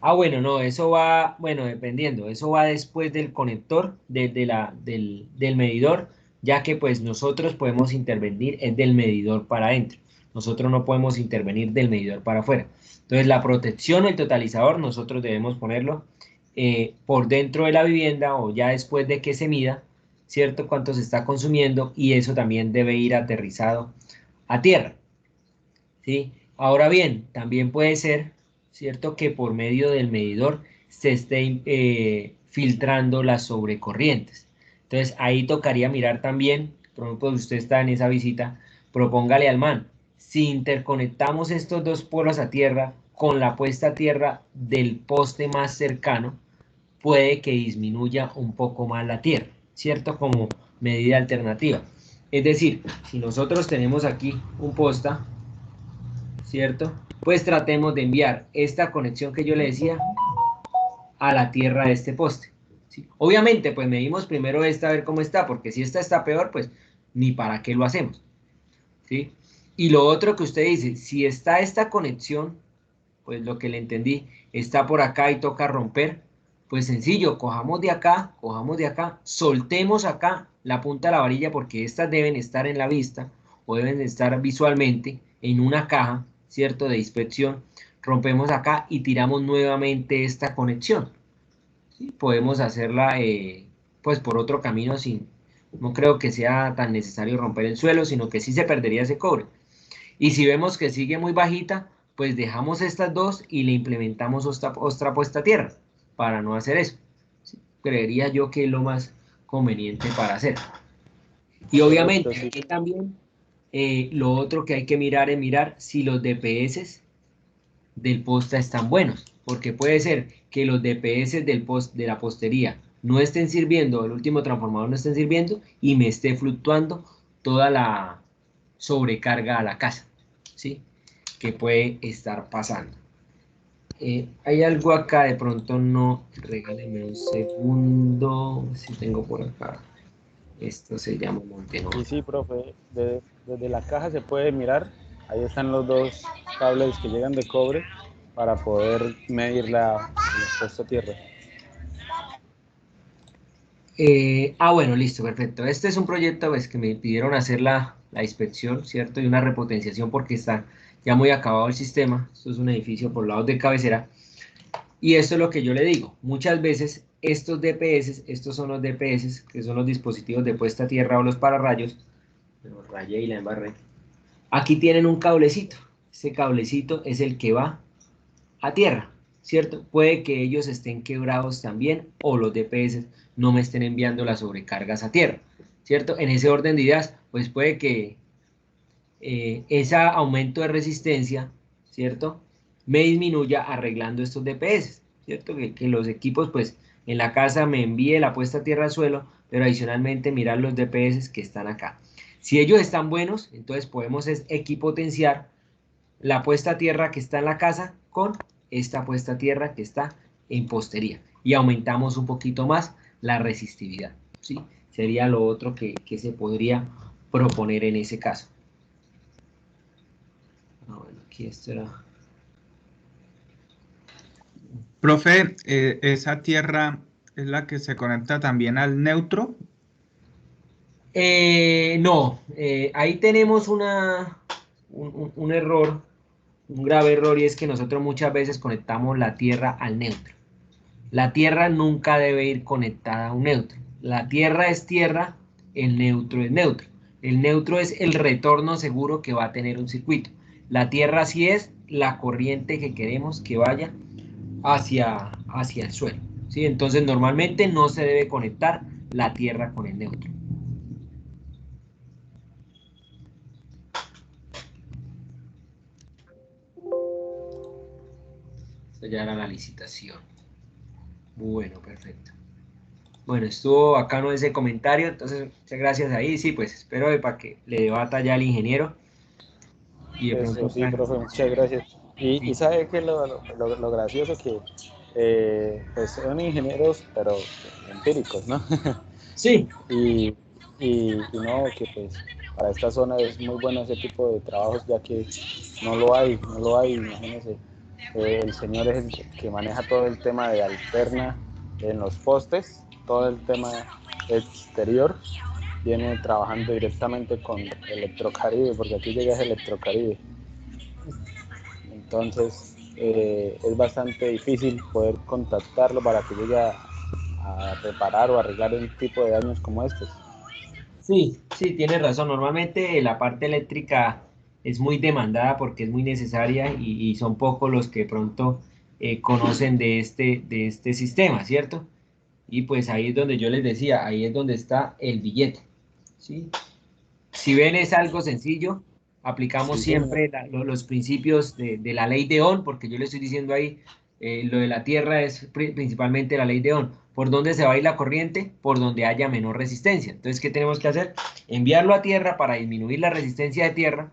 Ah, bueno, no, eso va, bueno, dependiendo, eso va después del conector del medidor, ya que pues nosotros podemos intervenir es del medidor para adentro. Nosotros no podemos intervenir del medidor para afuera. Entonces, la protección, el totalizador, nosotros debemos ponerlo por dentro de la vivienda o ya después de que se mida, ¿cierto? Cuánto se está consumiendo y eso también debe ir aterrizado a tierra, ¿sí? Ahora bien, también puede ser, ¿cierto?, que por medio del medidor se esté filtrando las sobrecorrientes. Entonces, ahí tocaría mirar también, por ejemplo, si usted está en esa visita, propóngale al man, si interconectamos estos dos polos a tierra con la puesta a tierra del poste más cercano, puede que disminuya un poco más la tierra, ¿cierto? Como medida alternativa. Es decir, si nosotros tenemos aquí un posta, ¿cierto? Pues tratemos de enviar esta conexión que yo le decía a la tierra de este poste, ¿sí? Obviamente, pues medimos primero esta a ver cómo está, porque si esta está peor, pues ni para qué lo hacemos, ¿sí? Y lo otro que usted dice, si está esta conexión, pues lo que le entendí, está por acá y toca romper, pues sencillo, cojamos de acá, soltemos acá la punta de la varilla porque estas deben estar en la vista o deben estar visualmente en una caja, ¿cierto?, de inspección. Rompemos acá y tiramos nuevamente esta conexión, ¿sí? Podemos hacerla pues por otro camino no creo que sea tan necesario romper el suelo, sino que sí se perdería ese cobre. Y si vemos que sigue muy bajita, pues dejamos estas dos y le implementamos otra puesta a tierra para no hacer eso. ¿Sí? Creería yo que es lo más conveniente para hacer. Y obviamente aquí también lo otro que hay que mirar es mirar si los DPS del posta están buenos, porque puede ser que los DPS de la postería no estén sirviendo, el último transformador no estén sirviendo y me esté fluctuando toda la sobrecarga a la casa, ¿sí? Que puede estar pasando. Hay algo acá, de pronto no, regálenme un segundo, si tengo por acá. Esto se llama Montenegro. Y sí, profe, desde la caja se puede mirar, ahí están los dos cables que llegan de cobre para poder medir la puesta a tierra. Bueno, listo, perfecto. Este es un proyecto pues, que me pidieron hacer la inspección, ¿cierto? Y una repotenciación porque está ya muy acabado el sistema. Esto es un edificio por lados de cabecera. Y esto es lo que yo le digo. Muchas veces estos DPS, estos son los DPS, que son los dispositivos de puesta a tierra o los pararrayos. Los rayé y la embarré. Aquí tienen un cablecito. Ese cablecito es el que va a tierra, ¿cierto? Puede que ellos estén quebrados también o los DPS no me estén enviando las sobrecargas a tierra, ¿cierto? En ese orden de ideas, pues puede que ese aumento de resistencia, ¿cierto?, me disminuya arreglando estos DPS, ¿cierto? Que los equipos, pues, en la casa me envíe la puesta a tierra al suelo, pero adicionalmente mirar los DPS que están acá. Si ellos están buenos, entonces podemos equipotenciar la puesta a tierra que está en la casa con esta puesta a tierra que está en postería y aumentamos un poquito más la resistividad, ¿sí? Sería lo otro que se podría proponer en ese caso. Bueno, aquí esto era... Profe, ¿esa tierra es la que se conecta también al neutro? No, ahí tenemos un error un grave error, y es que nosotros muchas veces conectamos la tierra al neutro. La tierra nunca debe ir conectada a un neutro. La tierra es tierra, el neutro es neutro. El neutro es el retorno seguro que va a tener un circuito. La tierra sí es la corriente que queremos que vaya hacia el suelo, ¿sí? Entonces normalmente no se debe conectar la tierra con el neutro. Esto ya era la licitación. Bueno, perfecto. Bueno, estuvo bacano ese comentario, entonces muchas gracias ahí. Sí, pues espero para que le debata ya al ingeniero. Y de Eso pronto, sí, profe, muchas gracias. Y sabe que lo gracioso que pues son ingenieros, pero empíricos, ¿no? Sí. y no, que pues para esta zona es muy bueno ese tipo de trabajos, ya que no lo hay, imagínense. El señor es el que maneja todo el tema de alterna en los postes, todo el tema exterior, viene trabajando directamente con Electrocaribe, porque aquí llega Electrocaribe. Entonces es bastante difícil poder contactarlo para que llegue a reparar o arreglar un tipo de daños como estos. Sí, sí, tiene razón. Normalmente la parte eléctrica es muy demandada porque es muy necesaria y son pocos los que pronto conocen de este sistema, ¿cierto? Y pues ahí es donde yo les decía, ahí es donde está el billete, ¿sí? Si ven, es algo sencillo. Aplicamos Sí, siempre los principios de la ley de Ohm, porque yo le estoy diciendo ahí, lo de la Tierra es principalmente la ley de Ohm. ¿Por dónde se va a ir la corriente? Por donde haya menor resistencia. Entonces, ¿qué tenemos que hacer? Enviarlo a Tierra para disminuir la resistencia de Tierra,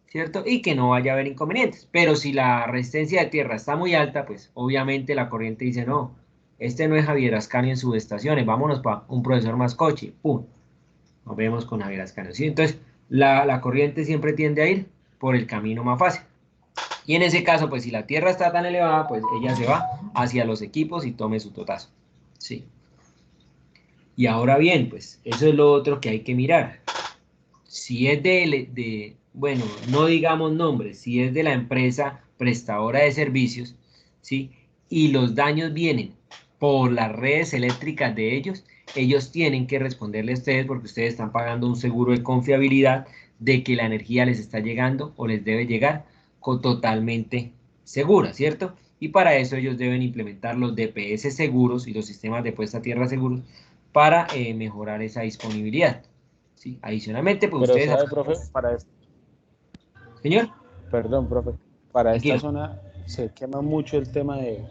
¿cierto? Y que no vaya a haber inconvenientes. Pero si la resistencia de Tierra está muy alta, pues obviamente la corriente dice, no, este no es Javier Ascanio en subestaciones, vámonos para un profesor Mascochi, ¡pum! Nos vemos con Javier Ascanio, ¿sí? Entonces, la corriente siempre tiende a ir por el camino más fácil. Y en ese caso, pues si la tierra está tan elevada, pues ella se va hacia los equipos y tome su totazo, ¿sí? Y ahora bien, pues eso es lo otro que hay que mirar. Si es bueno, no digamos nombres, si es de la empresa prestadora de servicios, ¿sí? Y los daños vienen por las redes eléctricas de ellos tienen que responderle a ustedes porque ustedes están pagando un seguro de confiabilidad de que la energía les está llegando o les debe llegar totalmente segura, ¿cierto? Y para eso ellos deben implementar los DPS seguros y los sistemas de puesta a tierra seguros para mejorar esa disponibilidad. ¿Sí? Adicionalmente, pues pero ustedes... sabe, profe, Señor. Perdón, profe, para esta Tranquilo. zona se quema mucho el tema de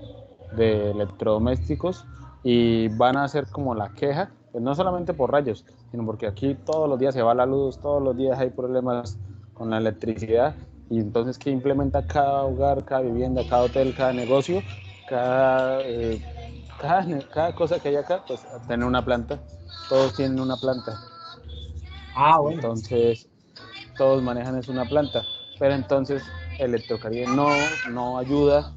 electrodomésticos y van a hacer como la queja, pues no solamente por rayos, sino porque aquí todos los días se va la luz, todos los días hay problemas con la electricidad, y entonces ¿qué implementa cada hogar, cada vivienda, cada hotel, cada negocio, cada cosa que hay acá? Pues tener una planta, todos tienen una planta. Ah, bueno. Entonces todos manejan es una planta, pero entonces Electrocaribe no ayuda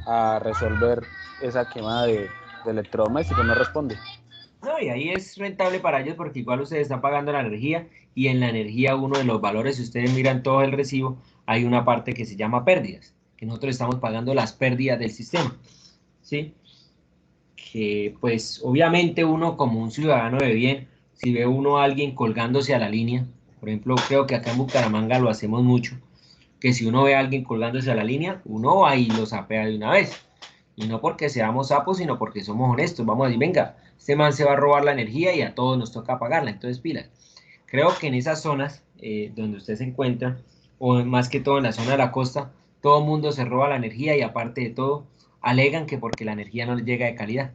a resolver esa quemada de electrodomésticos, no responde. No, y ahí es rentable para ellos porque igual ustedes están pagando la energía y en la energía uno de los valores, si ustedes miran todo el recibo, hay una parte que se llama pérdidas, que nosotros estamos pagando las pérdidas del sistema, ¿sí? Que pues obviamente uno como un ciudadano de bien, si ve uno a alguien colgándose a la línea, por ejemplo, creo que acá en Bucaramanga lo hacemos mucho, que si uno ve a alguien colgándose a la línea, uno va y lo sapea de una vez. Y no porque seamos sapos, sino porque somos honestos. Vamos a decir, venga, este man se va a robar la energía y a todos nos toca pagarla. Entonces, pilas. Creo que en esas zonas donde usted se encuentra, o más que todo en la zona de la costa, todo el mundo se roba la energía y aparte de todo, alegan que porque la energía no les llega de calidad.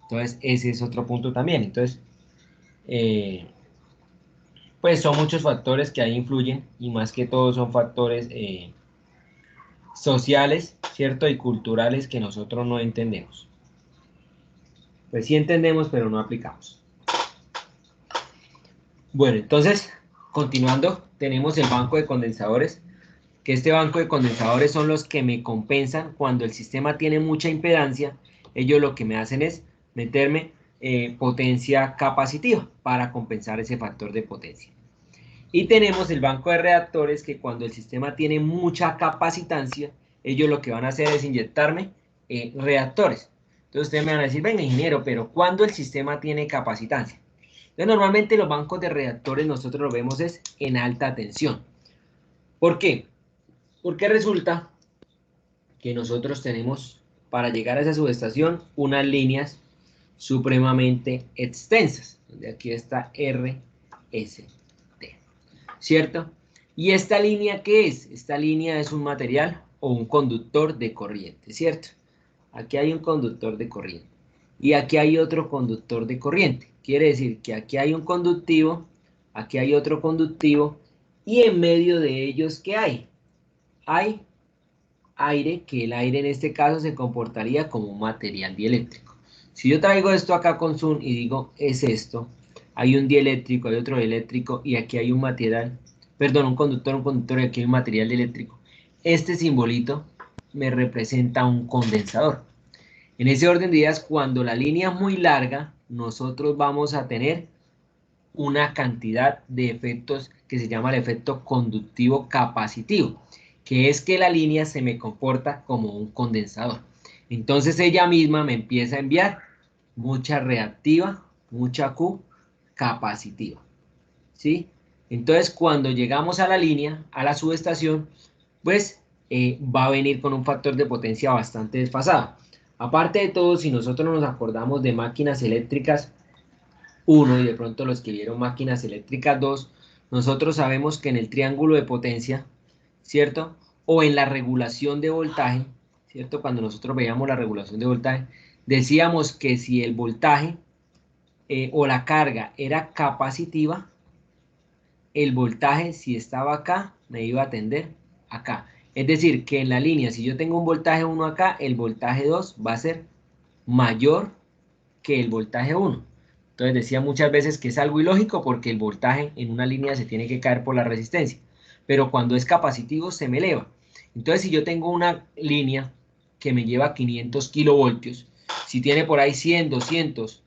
Entonces, ese es otro punto también. Entonces, pues son muchos factores que ahí influyen y más que todo son factores sociales, ¿cierto? Y culturales que nosotros no entendemos. Pues sí entendemos, pero no aplicamos. Bueno, entonces, continuando, tenemos el banco de condensadores, que este banco de condensadores son los que me compensan cuando el sistema tiene mucha impedancia. Ellos lo que me hacen es meterme potencia capacitiva para compensar ese factor de potencia. Y tenemos el banco de reactores que cuando el sistema tiene mucha capacitancia, ellos lo que van a hacer es inyectarme reactores. Entonces ustedes me van a decir, venga ingeniero, pero ¿cuándo el sistema tiene capacitancia? Entonces normalmente los bancos de reactores nosotros los vemos es en alta tensión. ¿Por qué? Porque resulta que nosotros tenemos para llegar a esa subestación unas líneas supremamente extensas, donde aquí está RST, ¿cierto? ¿Y esta línea qué es? Esta línea es un material o un conductor de corriente, ¿cierto? Aquí hay un conductor de corriente y aquí hay otro conductor de corriente. Quiere decir que aquí hay un conductivo, aquí hay otro conductivo y en medio de ellos ¿qué hay? Hay aire, que el aire en este caso se comportaría como un material dieléctrico. Si yo traigo esto acá con zoom y digo, es esto, hay un dieléctrico, hay otro dieléctrico y aquí hay un material, perdón, un conductor y aquí hay un material dieléctrico. Este simbolito me representa un condensador. En ese orden de ideas, cuando la línea es muy larga, nosotros vamos a tener una cantidad de efectos que se llama el efecto conductivo capacitivo, que es que la línea se me comporta como un condensador. Entonces ella misma me empieza a enviar mucha reactiva, mucha Q capacitiva, ¿sí? Entonces cuando llegamos a la línea, a la subestación, pues va a venir con un factor de potencia bastante desfasado. Aparte de todo, si nosotros nos acordamos de máquinas eléctricas 1 y de pronto los que vieron máquinas eléctricas 2, nosotros sabemos que en el triángulo de potencia, ¿cierto? O en la regulación de voltaje, ¿cierto? Cuando nosotros veíamos la regulación de voltaje, decíamos que si el voltaje o la carga era capacitiva, el voltaje si estaba acá, me iba a tender acá. Es decir, que en la línea, si yo tengo un voltaje 1 acá, el voltaje 2 va a ser mayor que el voltaje 1. Entonces decía muchas veces que es algo ilógico porque el voltaje en una línea se tiene que caer por la resistencia. Pero cuando es capacitivo se me eleva. Entonces si yo tengo una línea que me lleva 500 kilovoltios, si tiene por ahí 100, 200,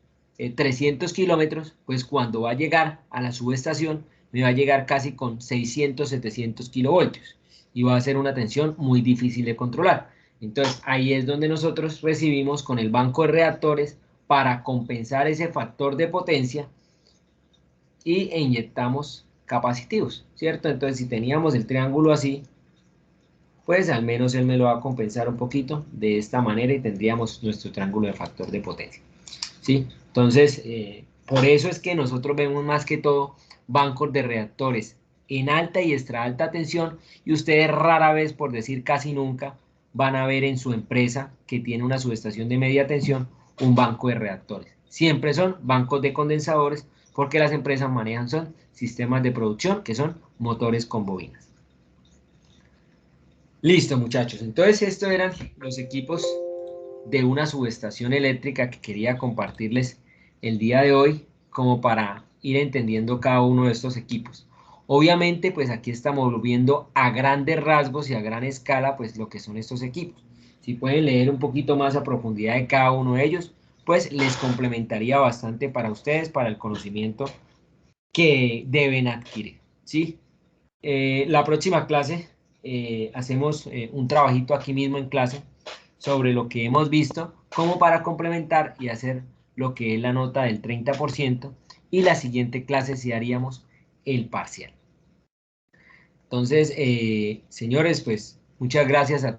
300 kilómetros, pues cuando va a llegar a la subestación me va a llegar casi con 600, 700 kilovoltios. Y va a ser una tensión muy difícil de controlar. Entonces ahí es donde nosotros recibimos con el banco de reactores para compensar ese factor de potencia y inyectamos capacitivos, ¿cierto? Entonces si teníamos el triángulo así, pues al menos él me lo va a compensar un poquito de esta manera y tendríamos nuestro triángulo de factor de potencia, ¿sí? Entonces, por eso es que nosotros vemos más que todo bancos de reactores en alta y extra alta tensión y ustedes rara vez, por decir casi nunca, van a ver en su empresa que tiene una subestación de media tensión un banco de reactores. Siempre son bancos de condensadores porque las empresas manejan son sistemas de producción que son motores con bobinas. Listo, muchachos. Entonces estos eran los equipos de una subestación eléctrica que quería compartirles el día de hoy como para ir entendiendo cada uno de estos equipos. Obviamente, pues aquí estamos viendo a grandes rasgos y a gran escala, pues lo que son estos equipos. Si pueden leer un poquito más a profundidad de cada uno de ellos, pues les complementaría bastante para ustedes, para el conocimiento que deben adquirir, ¿sí? La próxima clase hacemos un trabajito aquí mismo en clase sobre lo que hemos visto, como para complementar y hacer lo que es la nota del 30%, y la siguiente clase sí haríamos el parcial. Entonces, señores, pues muchas gracias a